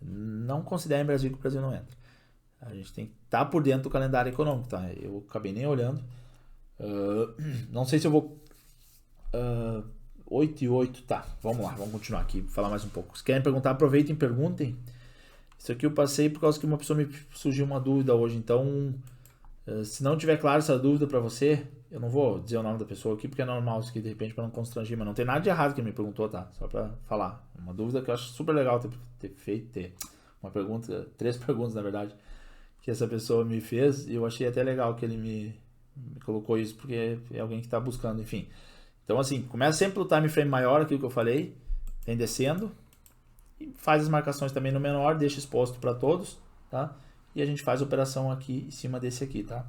Não considerem o Brasil, que o Brasil não entra. A gente tem que estar por dentro do calendário econômico, tá? Eu acabei nem olhando. Não sei se eu vou... 8 e 8, tá, vamos lá, vamos continuar aqui, falar mais um pouco. Se querem perguntar, aproveitem e perguntem. Isso aqui eu passei por causa que uma pessoa me surgiu uma dúvida hoje, então se não tiver claro essa dúvida para você, eu não vou dizer o nome da pessoa aqui, porque é normal isso aqui, de repente, para não constranger, mas não tem nada de errado que ele me perguntou, tá, só para falar, uma dúvida que eu acho super legal ter uma pergunta, 3 perguntas na verdade, que essa pessoa me fez, e eu achei até legal que ele me colocou isso, porque é alguém que está buscando, enfim. Então, assim, começa sempre pelo time frame maior, aquilo que eu falei, vem descendo, e faz as marcações também no menor, deixa exposto para todos, tá? E a gente faz a operação aqui em cima desse aqui, tá?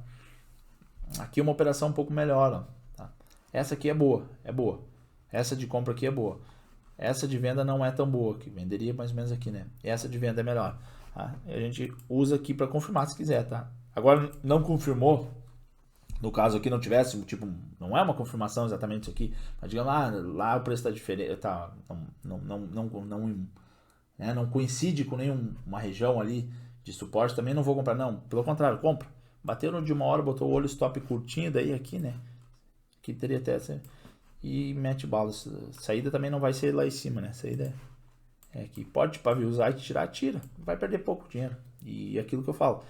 Aqui uma operação um pouco melhor, ó, tá? Essa aqui é boa. Essa de compra aqui é boa. Essa de venda não é tão boa, que venderia mais ou menos aqui, né? Essa de venda é melhor, tá? E a gente usa aqui para confirmar se quiser, tá? Agora, não confirmou, no caso aqui não tivesse, tipo, não é uma confirmação exatamente isso aqui, mas digamos lá o preço está diferente, tá, não coincide com nenhuma região ali de suporte, também não vou comprar, não, pelo contrário, compra. Bateu no de uma hora, botou o olho stop curtinho, daí aqui, né, aqui teria até essa, e mete bala. Saída também não vai ser lá em cima, né, saída é aqui, pode paviuzar e tirar, tira, vai perder pouco dinheiro, e aquilo que eu falo,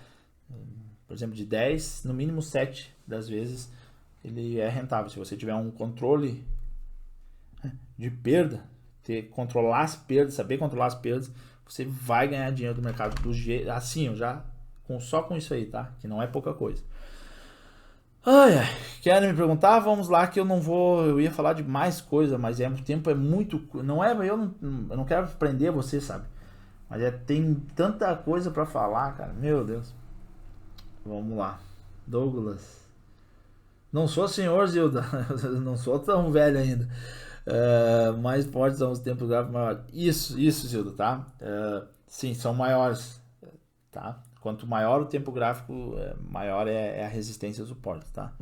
por exemplo, de 10, no mínimo 7 das vezes ele é rentável. Se você tiver um controle de perda, controlar as perdas, saber controlar as perdas, você vai ganhar dinheiro do mercado do jeito assim, só com isso aí, tá? Que não é pouca coisa. Ai, querem me perguntar? Vamos lá que eu ia falar de mais coisa, mas o tempo é muito, eu não quero prender você, sabe? Mas tem tanta coisa pra falar, cara. Meu Deus. Vamos lá. Douglas. Não sou senhor, Zilda. Não sou tão velho ainda. Mas pode ser uns tempos gráficos maiores. Isso, Zilda, tá? Sim, são maiores. Tá? Quanto maior o tempo gráfico, maior é a resistência e o suporte, tá?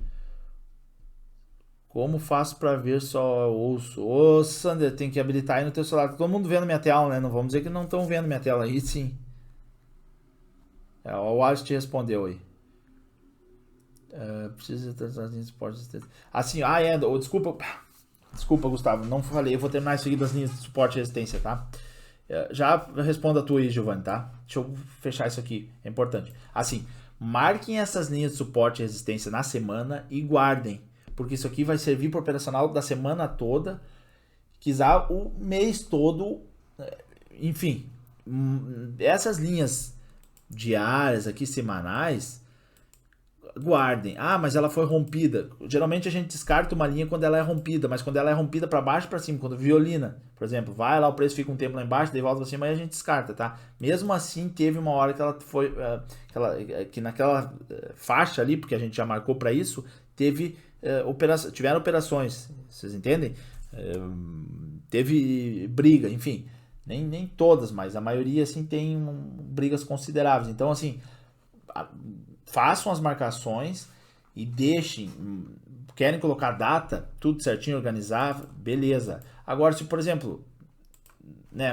Como faço para ver só ouço? Ô, Sander, tem que habilitar aí no teu celular. Tá todo mundo vendo minha tela, né? Não vamos dizer que não estão vendo minha tela aí, sim. O Alisson te respondeu aí. Precisa ter suporte. Assim, desculpa, Gustavo, não falei. Eu vou terminar isso aqui das linhas de suporte e resistência, tá? Já responda a tua aí, Giovanni, tá? Deixa eu fechar isso aqui, é importante. Assim, marquem essas linhas de suporte e resistência na semana e guardem, porque isso aqui vai servir para o operacional da semana toda, quiser o mês todo, enfim. Essas linhas diárias aqui, semanais, guardem. Mas ela foi rompida. Geralmente a gente descarta uma linha quando ela é rompida, mas quando ela é rompida para baixo e para cima, quando violina, por exemplo, vai lá, o preço fica um tempo lá embaixo, daí volta para cima e a gente descarta, tá? Mesmo assim, teve uma hora que ela foi que naquela faixa ali, porque a gente já marcou para isso, tiveram operações, vocês entendem? Teve briga, enfim, nem todas, mas a maioria assim tem brigas consideráveis. Então, assim, façam as marcações e deixem. Querem colocar data, tudo certinho, organizar, beleza. Agora, se por exemplo,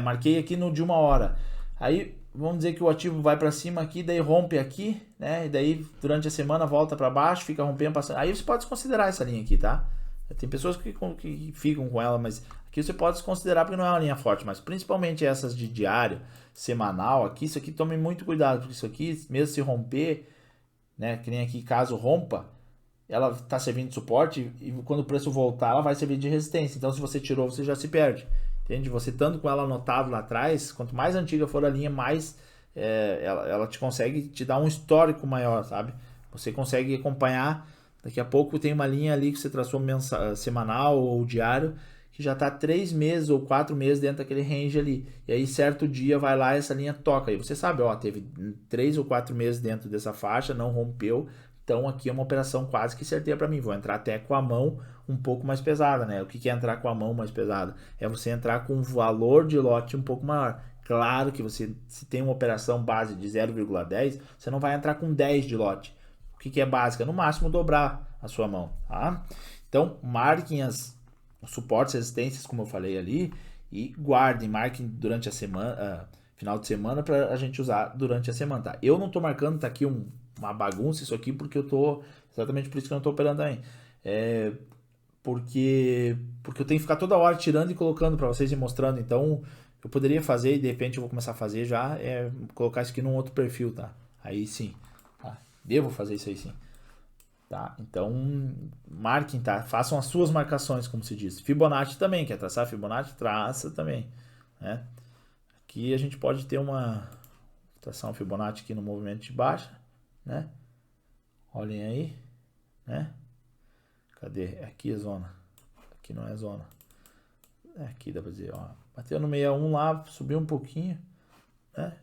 marquei aqui no de 1 hora, aí vamos dizer que o ativo vai para cima aqui, daí rompe aqui, né? E daí durante a semana volta para baixo, fica rompendo, passando. Aí você pode considerar essa linha aqui, tá? Tem pessoas que ficam com ela, mas aqui você pode considerar porque não é uma linha forte, mas principalmente essas de diário, semanal, aqui, isso aqui tome muito cuidado, porque isso aqui, mesmo se romper, né, que nem aqui, caso rompa, ela está servindo de suporte e quando o preço voltar, ela vai servir de resistência. Então, se você tirou, você já se perde. Entende? Você estando com ela anotado lá atrás, quanto mais antiga for a linha, mais ela te consegue te dar um histórico maior, sabe? Você consegue acompanhar. Daqui a pouco tem uma linha ali que você traçou semanal ou diário, que já está 3 meses ou 4 meses dentro daquele range ali. E aí, certo dia, vai lá essa linha toca. E você sabe, teve 3 ou 4 meses dentro dessa faixa, não rompeu. Então, aqui é uma operação quase que certeira para mim. Vou entrar até com a mão um pouco mais pesada, né? O que é entrar com a mão mais pesada? É você entrar com um valor de lote um pouco maior. Claro que você, se tem uma operação base de 0,10, você não vai entrar com 10 de lote. O que é básica? No máximo, dobrar a sua mão, tá? Então, marquem os suportes, resistências, como eu falei ali, e guardem, marquem durante a semana, final de semana, para a gente usar durante a semana, tá? Eu não tô marcando, tá aqui uma bagunça isso aqui, porque eu tô, exatamente por isso que eu não tô operando também. Porque eu tenho que ficar toda hora tirando e colocando para vocês e mostrando, então eu poderia fazer e de repente eu vou começar a fazer já, colocar isso aqui num outro perfil, tá? Aí sim, tá? Devo fazer isso aí sim. Tá? Então, marquem, tá? Façam as suas marcações, como se diz. Fibonacci também, quer traçar Fibonacci? Traça também, né? Aqui a gente pode ter uma tração Fibonacci aqui no movimento de baixa, né? Olhem aí, né? Cadê? Aqui é zona. Aqui não é zona. Aqui dá pra dizer, bateu no 61 lá, subiu um pouquinho, né?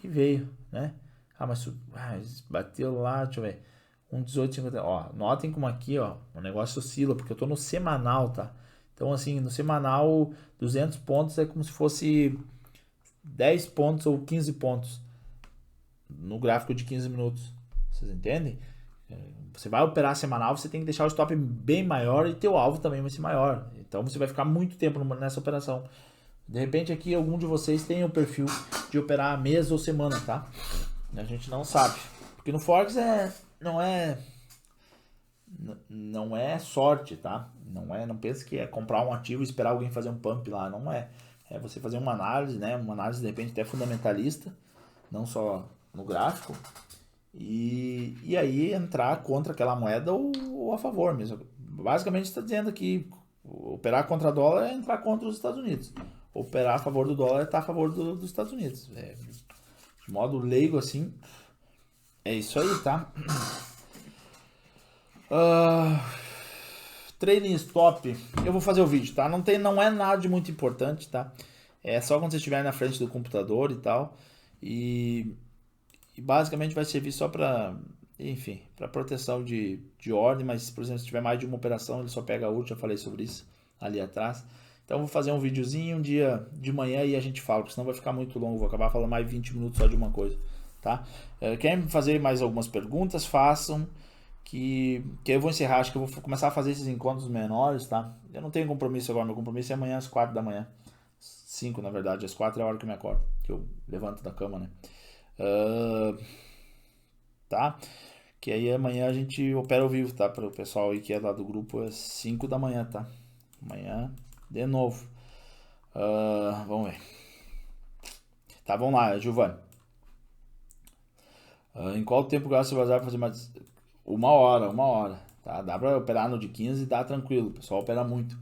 E veio, né? Mas bateu lá, deixa eu ver. 1,1850. Notem como aqui, o negócio oscila, porque eu tô no semanal, tá? Então, assim, no semanal, 200 pontos é como se fosse 10 pontos ou 15 pontos no gráfico de 15 minutos. Vocês entendem? Você vai operar semanal, você tem que deixar o stop bem maior e teu alvo também vai ser maior. Então, você vai ficar muito tempo nessa operação. De repente, aqui, algum de vocês tem o perfil de operar mês ou semana, tá? A gente não sabe. Porque no Forex não é sorte, tá? Não pense que é comprar um ativo e esperar alguém fazer um pump lá, não é. É você fazer uma análise, né? Uma análise de repente até fundamentalista, não só no gráfico, e aí entrar contra aquela moeda ou a favor mesmo. Basicamente está dizendo que operar contra dólar é entrar contra os Estados Unidos. Operar a favor do dólar é estar a favor dos Estados Unidos. De modo leigo assim, é isso aí, tá? Trailing stop, eu vou fazer o vídeo, tá? Não é nada de muito importante, tá? É só quando você estiver na frente do computador e tal. E basicamente vai servir só para, enfim, para proteção de ordem, mas, por exemplo, se tiver mais de uma operação, ele só pega a última, já falei sobre isso ali atrás. Então eu vou fazer um videozinho um dia de manhã e a gente fala, porque senão vai ficar muito longo, vou acabar falando mais 20 minutos só de uma coisa, tá? Querem fazer mais algumas perguntas? Façam, que eu vou encerrar, acho que eu vou começar a fazer esses encontros menores, tá? Eu não tenho compromisso agora, meu compromisso é amanhã às 4 da manhã. 5, na verdade, às 4 é a hora que eu me acordo, que eu levanto da cama, né? Tá? Que aí amanhã a gente opera ao vivo, tá? Para o pessoal aí que é lá do grupo, é 5 da manhã, tá? Amanhã, de novo. Vamos ver. Tá, vamos lá, Giovanni. Em qual tempo gasta o bazar para fazer mais? Uma hora. Tá? Dá para operar no de 15 e dá tranquilo. O pessoal opera muito.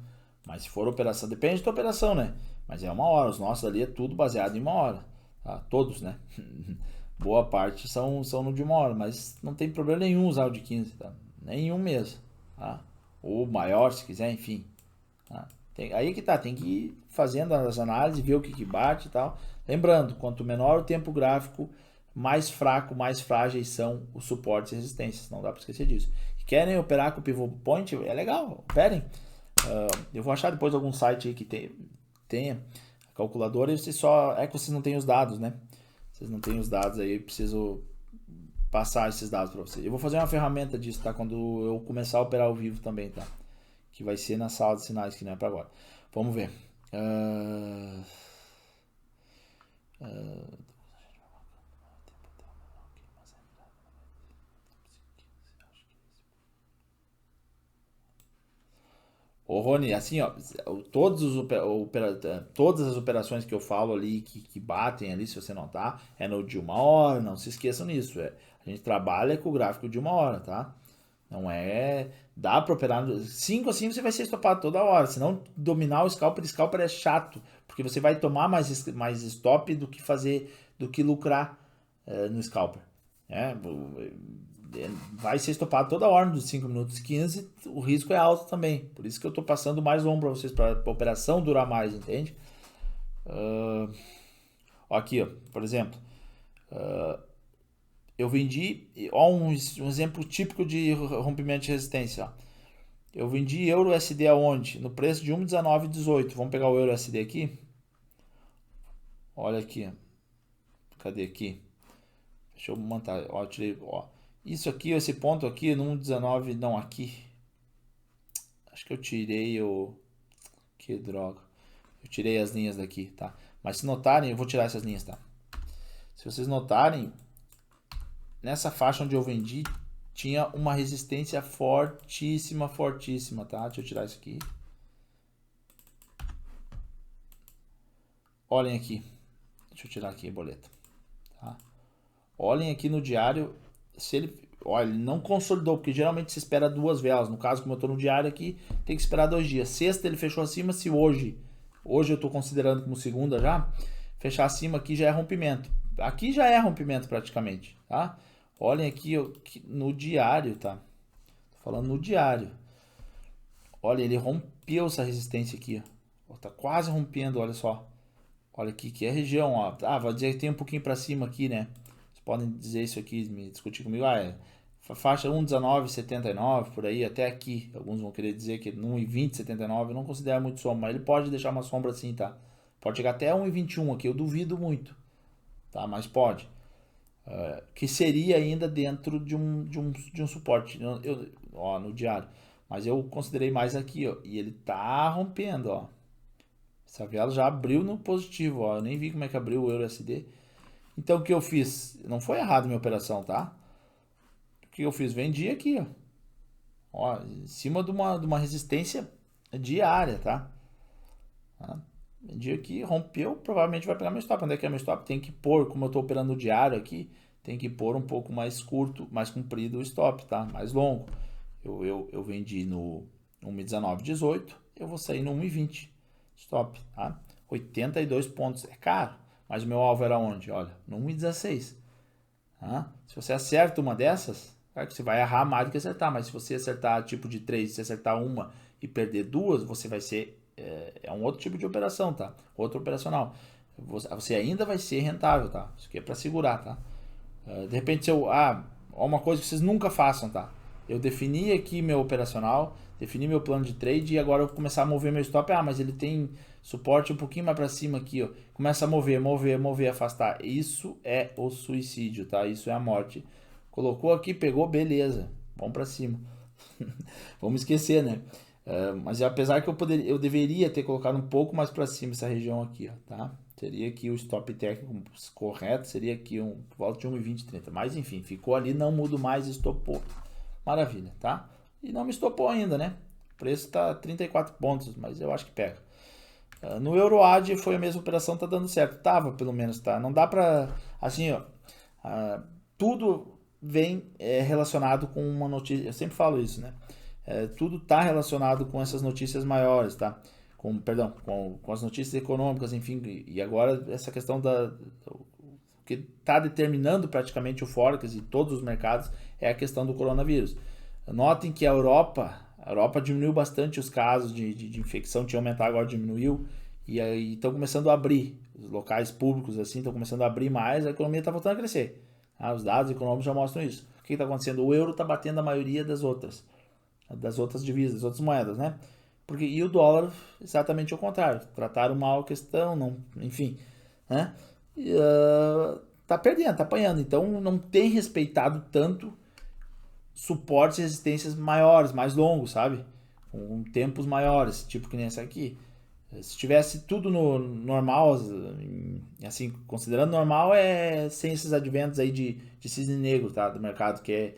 Mas se for operação, depende da operação, né? Mas é uma hora. Os nossos ali é tudo baseado em uma hora. Tá? Todos, né? Boa parte são no de uma hora. Mas não tem problema nenhum usar o de 15. Tá? Nenhum mesmo. Tá? Ou maior, se quiser, enfim. Tá? Aí que tá. Tem que ir fazendo as análises, ver o que bate e tal. Lembrando, quanto menor o tempo gráfico, mais fraco, mais frágeis são os suportes e resistências. Não dá para esquecer disso. Querem operar com o pivot point? É legal, operem. Eu vou achar depois algum site aí que tenha calculadora e vocês é que vocês não têm os dados, né? Vocês não têm os dados aí, eu preciso passar esses dados para vocês. Eu vou fazer uma ferramenta disso, tá? Quando eu começar a operar ao vivo também, tá? Que vai ser na sala de sinais, que não é para agora. Vamos ver. Ô Rony, assim, ó, todas as operações que eu falo ali, que batem ali, se você notar, é no de uma hora, não se esqueçam nisso. A gente trabalha com o gráfico de uma hora, tá? Não é. Dá pra operar. 5 assim você vai ser estopado toda hora. Se não dominar o scalper é chato, porque você vai tomar mais stop do que lucrar no scalper. Vai ser estopado toda hora dos 5 minutos 15, o risco é alto também. Por isso que eu tô passando mais longo para vocês, para a operação durar mais, entende? Aqui, ó, por exemplo, eu vendi, ó, um exemplo típico de rompimento de resistência, ó. Eu vendi euro USD aonde? No preço de 1,1918. Vamos pegar o euro USD aqui. Olha aqui, cadê aqui? Deixa eu montar, ó, tirei, ó. Isso aqui, esse ponto aqui, no 1,19, não, aqui. Acho que eu tirei o... Que droga. Eu tirei as linhas daqui, tá? Mas se notarem, eu vou tirar essas linhas, tá? Se vocês notarem, nessa faixa onde eu vendi, tinha uma resistência fortíssima, fortíssima, tá? Deixa eu tirar isso aqui. Olhem aqui. Deixa eu tirar aqui a boleta. Tá? Olhem aqui no diário, se ele... Olha, ele não consolidou, porque geralmente se espera 2 velas. No caso, como eu estou no diário aqui, tem que esperar 2 dias. Sexta ele fechou acima, se hoje eu estou considerando como segunda já, fechar acima aqui já é rompimento. Aqui já é rompimento praticamente, tá? Olhem aqui no diário, tá? Tô falando no diário. Olha, ele rompeu essa resistência aqui, ó. Tá quase rompendo, olha só. Olha aqui, que é a região, ó. Vai dizer que tem um pouquinho para cima aqui, né? Podem dizer isso aqui, me discutir comigo, faixa 1,1979 por aí, até aqui, alguns vão querer dizer que 1,2079 eu não considero muito sombra, mas ele pode deixar uma sombra assim, tá? Pode chegar até 1,21 aqui, eu duvido muito, tá? Mas pode. Que seria ainda dentro de um suporte, ó, no diário. Mas eu considerei mais aqui, ó, e ele tá rompendo, ó. Essa vela já abriu no positivo, ó, eu nem vi como é que abriu o EURUSD. Então o que eu fiz? Não foi errado minha operação, tá? O que eu fiz? Vendi aqui, ó. Ó, em cima de uma resistência diária, tá? Vendi aqui, rompeu, provavelmente vai pegar meu stop. Onde é que é meu stop? Tem que pôr, como eu tô operando no diário aqui, tem que pôr um pouco mais curto, mais comprido o stop, tá? Mais longo. Eu vendi no 1,1918, eu vou sair no 1,20 stop, tá? 82 pontos, é caro, mas o meu alvo era onde? Olha, no 1,16. Tá? Se você acerta uma dessas, claro que você vai errar mais do que acertar, mas se você acertar tipo de 3, se acertar uma e perder duas, você vai ser, é um outro tipo de operação, tá? Outro operacional. Você ainda vai ser rentável, tá? Isso aqui é para segurar, tá? De repente, uma coisa que vocês nunca façam, tá? Eu defini aqui meu operacional, defini meu plano de trade e agora eu vou começar a mover meu stop. Mas ele tem suporte um pouquinho mais para cima aqui, ó. Começa a mover, afastar. Isso é o suicídio, tá? Isso é a morte. Colocou aqui, pegou, beleza. Vamos para cima. Vamos esquecer, né? Mas apesar que eu deveria ter colocado um pouco mais para cima essa região aqui, ó, tá? Seria aqui o stop técnico correto, seria aqui volta de 1,20, 30. Mas enfim, ficou ali, não mudo mais, estopou. Maravilha, tá? E não me estopou ainda, né? O preço tá 34 pontos, mas eu acho que pega. No EuroAD foi a mesma operação, tá dando certo. Tava, pelo menos, tá? Não dá pra... Assim, ó, tudo vem relacionado com uma notícia. Eu sempre falo isso, né? Tudo tá relacionado com essas notícias maiores, tá? Com as notícias econômicas, enfim. E agora essa questão que está determinando praticamente o Forex e todos os mercados é a questão do coronavírus. Notem que a Europa diminuiu bastante os casos de infecção, tinha aumentado, agora diminuiu, e aí estão começando a abrir, os locais públicos assim estão começando a abrir mais, a economia está voltando a crescer. Os dados econômicos já mostram isso. O que está acontecendo? O euro está batendo a maioria das outras divisas, das outras moedas, né? E o dólar, exatamente o contrário. Trataram mal a questão, não, enfim, né? Tá perdendo, tá apanhando. Então não tem respeitado tanto suportes e resistências maiores, mais longos, sabe? Com tempos maiores, tipo que nem essa aqui. Se tivesse tudo no normal, assim, considerando normal, sem esses adventos aí de cisne negro, tá? Do mercado, que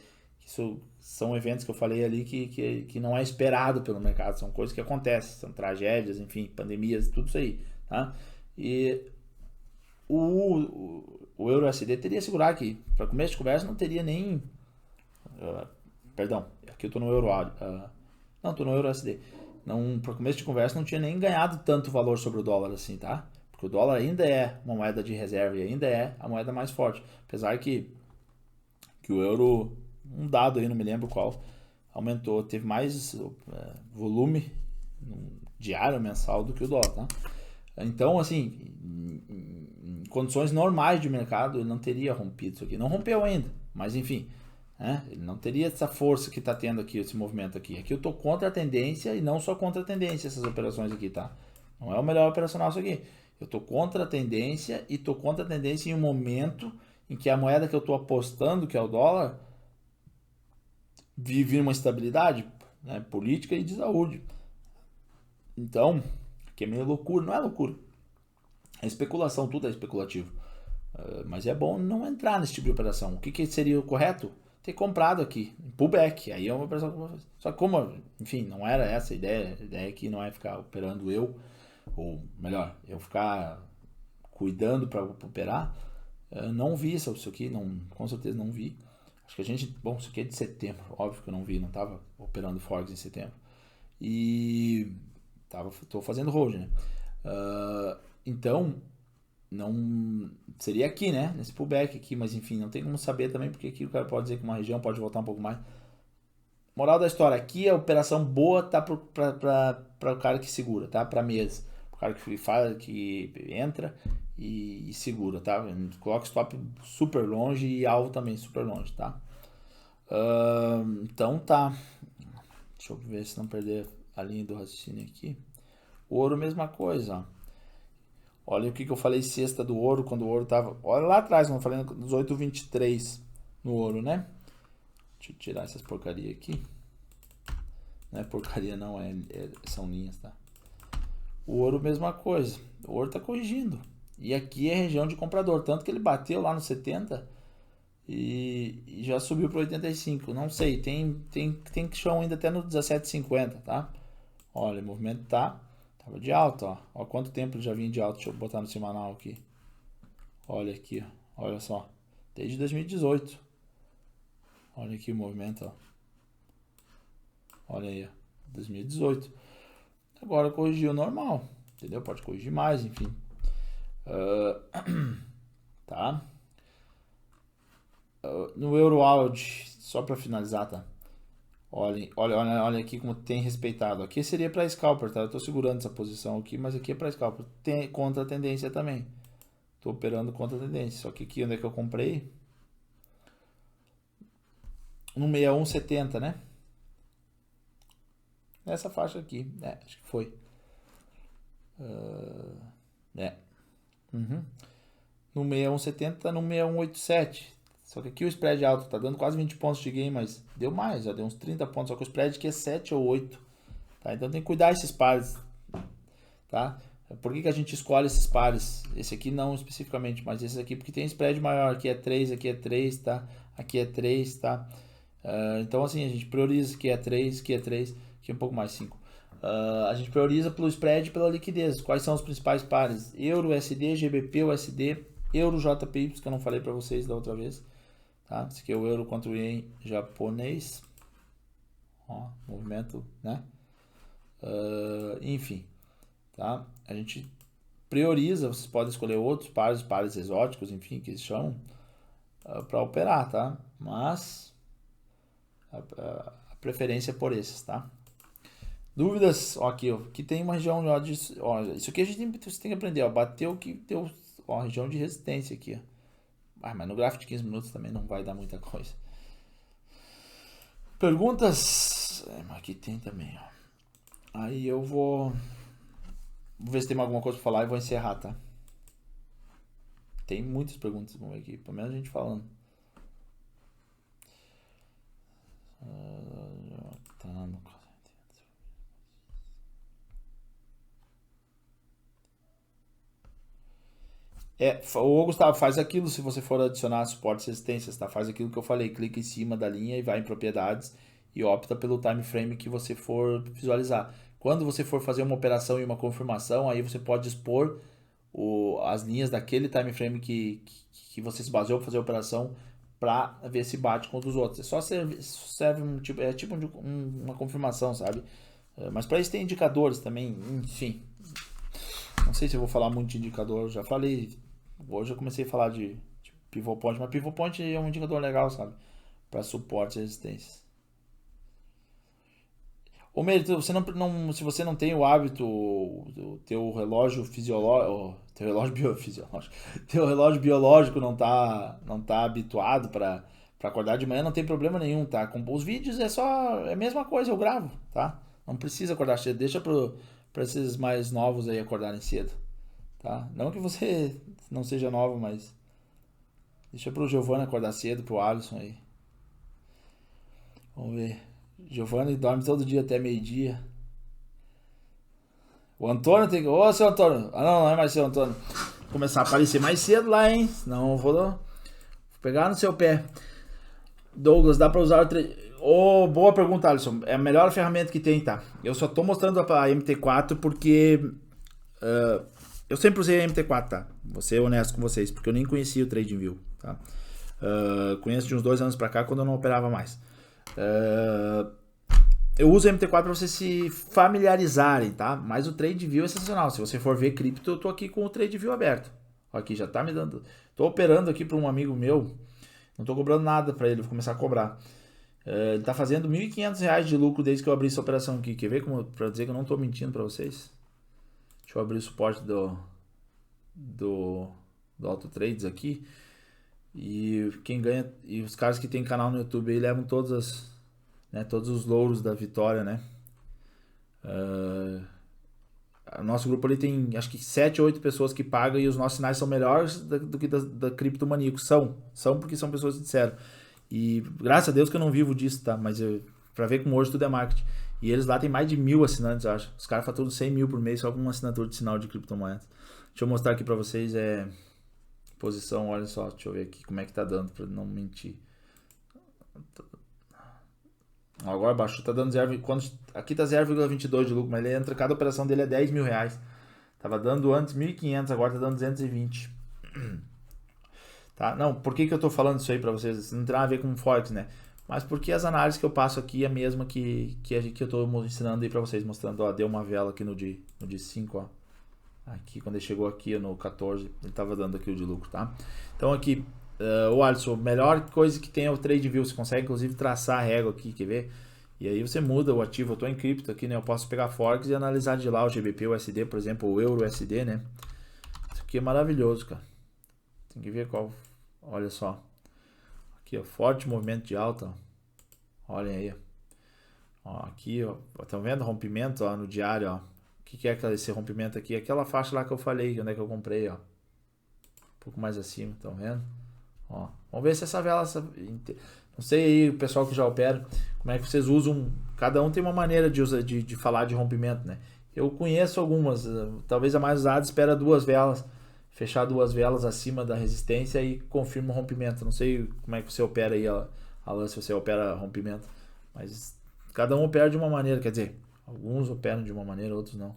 são eventos que eu falei ali que não é esperado pelo mercado, são coisas que acontecem, são tragédias, enfim, pandemias, tudo isso aí, tá? E o EURUSD teria segurar aqui. Para começo de conversa não teria nem... perdão, aqui eu tô no EURUAD. Não, tô no EURUSD. Para começo de conversa não tinha nem ganhado tanto valor sobre o dólar assim, tá? Porque o dólar ainda é uma moeda de reserva e ainda é a moeda mais forte. Apesar que o euro, um dado aí, não me lembro qual, aumentou, teve mais volume diário, mensal do que o dólar, tá? Então, assim, em condições normais de mercado, ele não teria rompido isso aqui. Não rompeu ainda, mas enfim, né? Ele não teria essa força que está tendo aqui, esse movimento aqui. Aqui eu estou contra a tendência e não só contra a tendência, essas operações aqui, tá? Não é o melhor operacional isso aqui. Eu estou contra a tendência e estou contra a tendência em um momento em que a moeda que eu estou apostando, que é o dólar, vive uma estabilidade, né, política e de saúde. Então, que é meio loucura, não é loucura. É especulação, tudo é especulativo. Mas é bom não entrar nesse tipo de operação. O que seria o correto? Ter comprado aqui, pullback. Aí é uma operação. Só que como, enfim, não era essa a ideia. A ideia aqui não é ficar operando ou melhor, eu ficar cuidando para operar. Não vi isso aqui, não, com certeza não vi. Acho que isso aqui é de setembro, óbvio que eu não vi, não estava operando Forex em setembro. E tô fazendo hold, né? Então, não seria aqui, né? Nesse pullback aqui, mas enfim, não tem como saber também, porque aqui o cara pode dizer que uma região pode voltar um pouco mais. Moral da história, aqui a operação boa tá para o cara que segura, tá? Para mesa. O cara que entra e segura, tá? Coloca stop super longe e alvo também super longe, tá? Então tá. Deixa eu ver se não perder a linha do raciocínio aqui. O ouro, mesma coisa, ó. Olha o que eu falei sexta do ouro, quando o ouro tava... Olha lá atrás, quando eu falei 18,23 no ouro, né? Deixa eu tirar essas porcaria aqui. Não é porcaria não, são linhas, tá? O ouro, mesma coisa. O ouro tá corrigindo. E aqui é região de comprador. Tanto que ele bateu lá no 70 e já subiu para 85. Não sei, tem chão ainda até no 17,50, tá? Olha, o movimento tava de alta, ó. Ó quanto tempo ele já vinha de alta. Deixa eu botar no semanal aqui. Olha aqui, ó. Olha só. Desde 2018. Olha aqui o movimento, ó. Olha aí, ó. 2018. Agora corrigiu normal, entendeu? Pode corrigir mais, enfim. Tá? No Euroald, só para finalizar, tá? Olha aqui como tem respeitado. Aqui seria para scalper, tá? Eu tô segurando essa posição aqui, mas aqui é para scalper. Tem contra a tendência também. Tô operando contra a tendência. Só que aqui onde é que eu comprei? No 61,70, né? Nessa faixa aqui. Acho que foi. No 61,70 tá no 61,87. Só que aqui o spread alto tá dando quase 20 pontos de gain, mas deu mais, já deu uns 30 pontos. Só que o spread aqui é 7 ou 8. Tá? Então tem que cuidar esses pares. Tá? Por que a gente escolhe esses pares? Esse aqui não especificamente, mas esse aqui porque tem spread maior. Aqui é 3, aqui é 3, tá? Aqui é 3, tá? Então assim, a gente prioriza aqui é 3, aqui é 3, aqui é um pouco mais 5. A gente prioriza pelo spread e pela liquidez. Quais são os principais pares? Euro, USD, GBP, USD, Euro, JPY, que eu não falei para vocês da outra vez. Tá? Esse aqui é o euro contra o ien japonês. Ó, movimento, né? Enfim, tá? A gente prioriza, vocês podem escolher outros pares exóticos, enfim, que eles chamam, para operar, tá? Mas a preferência é por esses, tá? Dúvidas? Ó, aqui tem uma região de, ó, isso aqui você tem que aprender, ó, bateu que deu, ó, região de resistência aqui, ó. Mas no gráfico de 15 minutos também não vai dar muita coisa. Perguntas? Aqui tem também, ó. Aí eu vou ver se tem alguma coisa pra falar e vou encerrar, tá? Tem muitas perguntas, vamos ver aqui, pelo menos a gente falando. Tá no... Ô Gustavo, faz aquilo se você for adicionar suportes e resistências, tá? Faz aquilo que eu falei, clica em cima da linha e vai em propriedades e opta pelo time frame que você for visualizar. Quando você for fazer uma operação e uma confirmação, aí você pode expor as linhas daquele time frame que você se baseou para fazer a operação para ver se bate com os outros. É só serve tipo uma confirmação, sabe? Mas para isso tem indicadores também, enfim. Não sei se eu vou falar muito de indicador, eu já falei. Hoje eu comecei a falar de pivot point, mas pivot point é um indicador legal, sabe? Para suporte e resistências. Ô, Mérito, se você não tem o hábito, o teu relógio fisiológico, teu relógio biofisiológico, teu relógio biológico não tá habituado para acordar de manhã, não tem problema nenhum, tá? Com os vídeos é a mesma coisa, eu gravo, tá? Não precisa acordar cedo, deixa para esses mais novos aí acordarem cedo, tá? Não que você não seja novo, mas deixa pro Giovanni acordar cedo, pro Alisson aí. Vamos ver. Giovanni dorme todo dia até meio-dia. O Antônio tem que... Ô, seu Antônio. Não é mais seu Antônio. Vou começar a aparecer mais cedo lá, hein? Senão eu vou pegar no seu pé. Douglas, dá pra usar o... boa pergunta, Alisson. É a melhor ferramenta que tem, tá? Eu só tô mostrando a MT4 porque... eu sempre usei a MT4, tá? Vou ser honesto com vocês, porque eu nem conhecia o TradingView, tá? Conheço de uns 2 anos pra cá, quando eu não operava mais. Eu uso o MT4 para vocês se familiarizarem, tá? Mas o TradingView é sensacional. Se você for ver cripto, eu tô aqui com o TradingView aberto. Aqui já tá me dando. Tô operando aqui para um amigo meu. Não tô cobrando nada para ele, vou começar a cobrar. Ele tá fazendo R$ 1.500 de lucro desde que eu abri essa operação aqui. Quer ver para dizer que eu não tô mentindo para vocês? Deixa eu abrir o suporte do Auto Trades aqui. E quem ganha, e os caras que tem canal no YouTube aí levam todos os louros da vitória, né? Nosso grupo ali tem acho que 7 ou 8 pessoas que pagam e os nossos sinais são melhores do que da Criptomaníaco. São porque são pessoas que disseram. E graças a Deus que eu não vivo disso, tá? Mas pra ver como hoje tudo é marketing. E eles lá tem mais de 1.000 assinantes, eu acho. Os caras faturam 100 mil por mês só com uma assinatura de sinal de criptomoedas. Deixa eu mostrar aqui pra vocês. Posição, olha só, deixa eu ver aqui como é que tá dando pra não mentir. Agora baixou, tá dando 0, aqui tá 0,22 de lucro, mas ele entra, cada operação dele é R$ 10.000. Tava dando antes 1.500, agora tá dando 220. tá? Não, por que eu tô falando isso aí para vocês? Isso não tem nada a ver com Forex, né? Mas porque as análises que eu passo aqui é a mesma que eu tô ensinando aí para vocês, mostrando, ó, deu uma vela aqui no de 5, ó. Aqui, quando ele chegou aqui no 14, ele tava dando aqui o de lucro, tá? Então aqui, o Alisson, melhor coisa que tem é o TradingView, você consegue inclusive traçar a régua aqui, quer ver? E aí você muda o ativo, eu tô em cripto aqui, né? Eu posso pegar Forex e analisar de lá o GBP, o USD, por exemplo, o Euro USD, né? Isso aqui é maravilhoso, cara. Tem que ver qual, olha só. Aqui, ó, forte movimento de alta, ó. Olhem aí, ó. Aqui, ó, estão vendo rompimento, ó, no diário, ó. O que é esse rompimento aqui? Aquela faixa lá que eu falei, onde é que eu comprei, ó. Um pouco mais acima, estão vendo? Ó, vamos ver se essa vela... Não sei aí, o pessoal que já opera, como é que vocês usam... Cada um tem uma maneira de falar de rompimento, né? Eu conheço algumas, talvez a mais usada espera 2 velas, fechar 2 velas acima da resistência e confirma o rompimento. Não sei como é que você opera aí, Alan, se você opera rompimento, mas cada um opera de uma maneira, quer dizer... Alguns operam de uma maneira, outros não.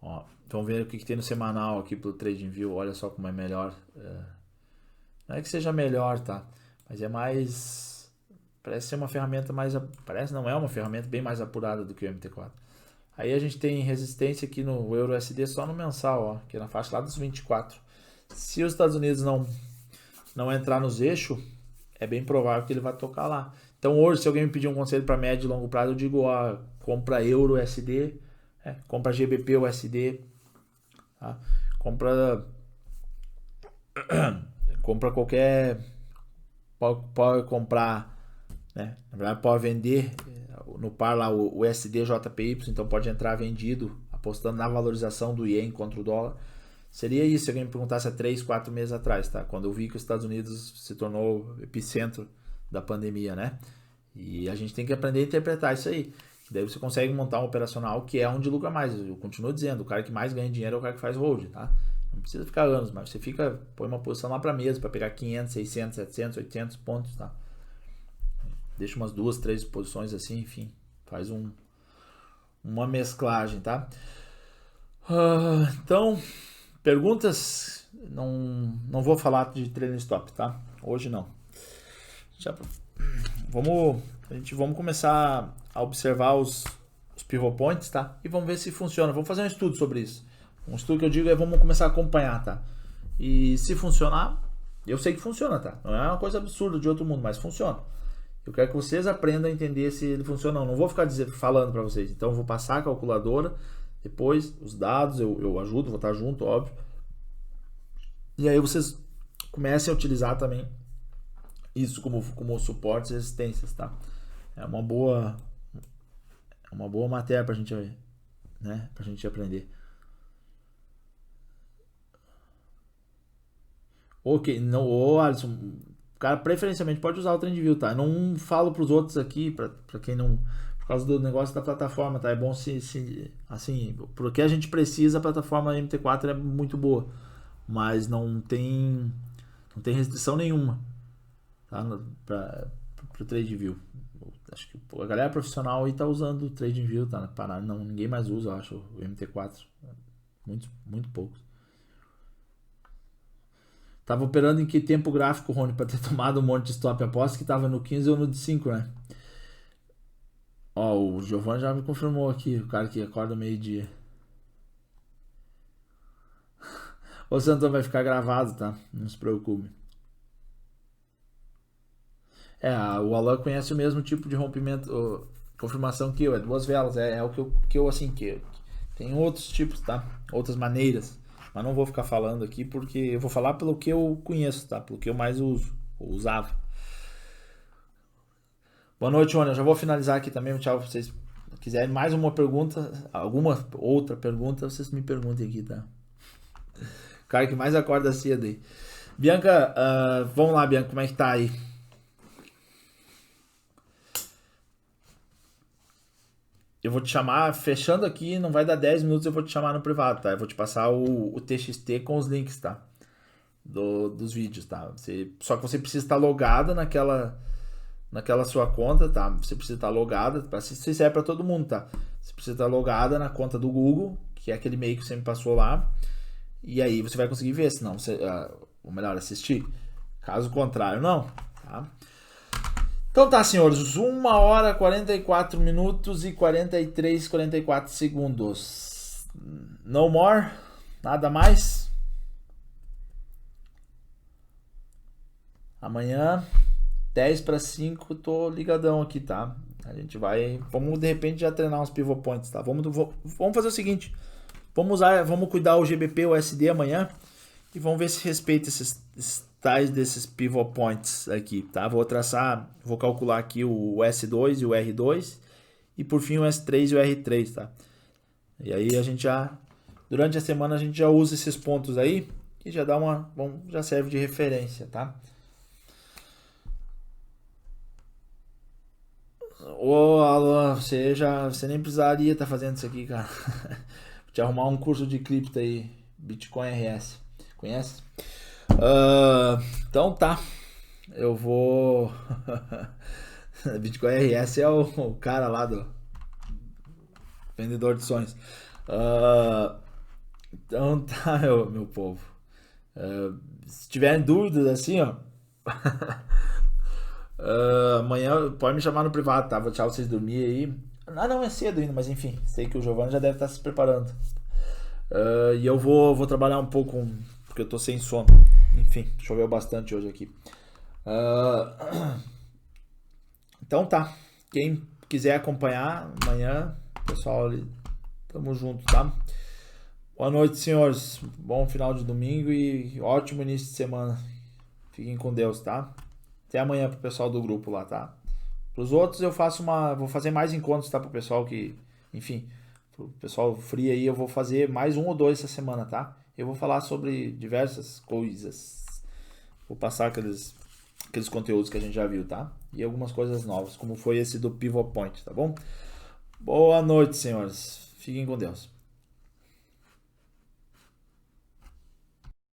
Ó, vamos ver o que tem no semanal aqui pro TradingView. Olha só como é melhor. Não é que seja melhor, tá? Mas é mais... Parece ser uma ferramenta mais... Parece não, é uma ferramenta bem mais apurada do que o MT4. Aí a gente tem resistência aqui no Euro USD só no mensal, ó. Que é na faixa lá dos 24. Se os Estados Unidos não entrar nos eixos, é bem provável que ele vai tocar lá. Então hoje, se alguém me pedir um conselho para médio e longo prazo, eu digo, ó, compra Euro USD, compra GBP USD, tá? Compra qualquer, pode comprar, né? Na verdade pode vender no par lá o USD JPY, então pode entrar vendido, apostando na valorização do Ien contra o dólar. Seria isso se alguém me perguntasse há 3, 4 meses atrás, tá? Quando eu vi que os Estados Unidos se tornou epicentro da pandemia, né? E a gente tem que aprender a interpretar isso aí. Daí você consegue montar um operacional que é onde lucra mais. Eu continuo dizendo, o cara que mais ganha dinheiro é o cara que faz hold, tá? Não precisa ficar anos, mas você põe uma posição lá para mesa para pegar 500, 600, 700, 800 pontos, tá? Deixa umas 2, 3 posições assim, enfim, faz uma mesclagem, tá? Então, perguntas, não vou falar de trailing stop, tá? Hoje não. Vamos começar a observar os pivot points, tá? E vamos ver se funciona. Vamos fazer um estudo sobre isso. Um estudo que eu digo é vamos começar a acompanhar, tá? E se funcionar, eu sei que funciona, tá? Não é uma coisa absurda de outro mundo, mas funciona. Eu quero que vocês aprendam a entender se ele funciona ou não. Não vou ficar falando para vocês. Então eu vou passar a calculadora, depois os dados, eu ajudo, vou estar junto, óbvio. E aí vocês comecem a utilizar também isso como suportes e resistências, tá? É uma boa matéria pra gente, né? Pra gente aprender. Ok, não, Alisson, cara, preferencialmente pode usar o TradingView, tá? Eu não falo pros outros aqui, pra quem não, por causa do negócio da plataforma, tá? É bom se assim, porque a gente precisa, a plataforma MT4 é muito boa, mas não tem restrição nenhuma, tá? Pro TradingView. Acho que a galera profissional aí tá usando o TradingView, tá? Não, ninguém mais usa, eu acho, o MT4. Muito poucos. Tava operando em que tempo gráfico, Rony, para ter tomado um monte de stop? Aposto que tava no 15 ou no de 5, né? Ó, o Giovanni já me confirmou aqui, o cara que acorda meio-dia. O Santão vai ficar gravado, tá? Não se preocupe. O Alan conhece o mesmo tipo de rompimento, confirmação que eu, é 2 velas, é o que eu assim, que tem outros tipos, tá? Outras maneiras, mas não vou ficar falando aqui porque eu vou falar pelo que eu conheço, tá? Pelo que eu mais usava. Boa noite, Rony, eu já vou finalizar aqui também, tchau, se vocês quiserem mais uma pergunta, alguma outra pergunta, vocês me perguntem aqui, tá? O cara que mais acorda cedo aí. Bianca, vamos lá, Bianca, como é que tá aí? Eu vou te chamar, fechando aqui, não vai dar 10 minutos, eu vou te chamar no privado, tá? Eu vou te passar o TXT com os links, tá? Dos vídeos, tá? Só que você precisa estar logada naquela sua conta, tá? Você precisa estar logada, se serve para todo mundo, tá? Você precisa estar logada na conta do Google, que é aquele e-mail que você me passou lá, e aí você vai conseguir ver, senão ou melhor, assistir. Caso contrário, não, tá? Então tá, senhores, 1 hora 44 minutos e 44 segundos. No more? Nada mais? Amanhã, 10 para 5, tô ligadão aqui, tá? A gente vai... Vamos, de repente, já treinar uns pivot points, tá? Vamos fazer o seguinte. Vamos cuidar o GBP, o SD amanhã. E vamos ver se respeita esses tais desses pivot points aqui, tá? Vou calcular aqui o S2 e o R2. E por fim o S3 e o R3, tá? E aí a gente durante a semana a gente já usa esses pontos aí. E já já serve de referência, tá? Ô, Alan, você nem precisaria estar fazendo isso aqui, cara. Vou te arrumar um curso de cripto aí, Bitcoin RS. Conhece? Então tá. Eu vou. Bitcoin RS é o cara lá do vendedor de sonhos. Então tá, meu povo. Se tiverem dúvidas assim, ó. Amanhã pode me chamar no privado, tá? Vou deixar vocês dormir aí. Não é cedo ainda, mas enfim, sei que o Giovanni já deve estar se preparando. E eu vou trabalhar um pouco, porque eu tô sem sono. Enfim, choveu bastante hoje aqui. Então tá. Quem quiser acompanhar amanhã, pessoal, ali, tamo junto, tá? Boa noite, senhores. Bom final de domingo e ótimo início de semana. Fiquem com Deus, tá? Até amanhã pro pessoal do grupo lá, tá? Pros outros eu vou fazer mais encontros, tá? Pro pessoal que, enfim, pro pessoal free aí eu vou fazer mais 1 ou 2 essa semana, tá? Eu vou falar sobre diversas coisas. Vou passar aqueles conteúdos que a gente já viu, tá? E algumas coisas novas, como foi esse do Pivot Point, tá bom? Boa noite, senhores. Fiquem com Deus.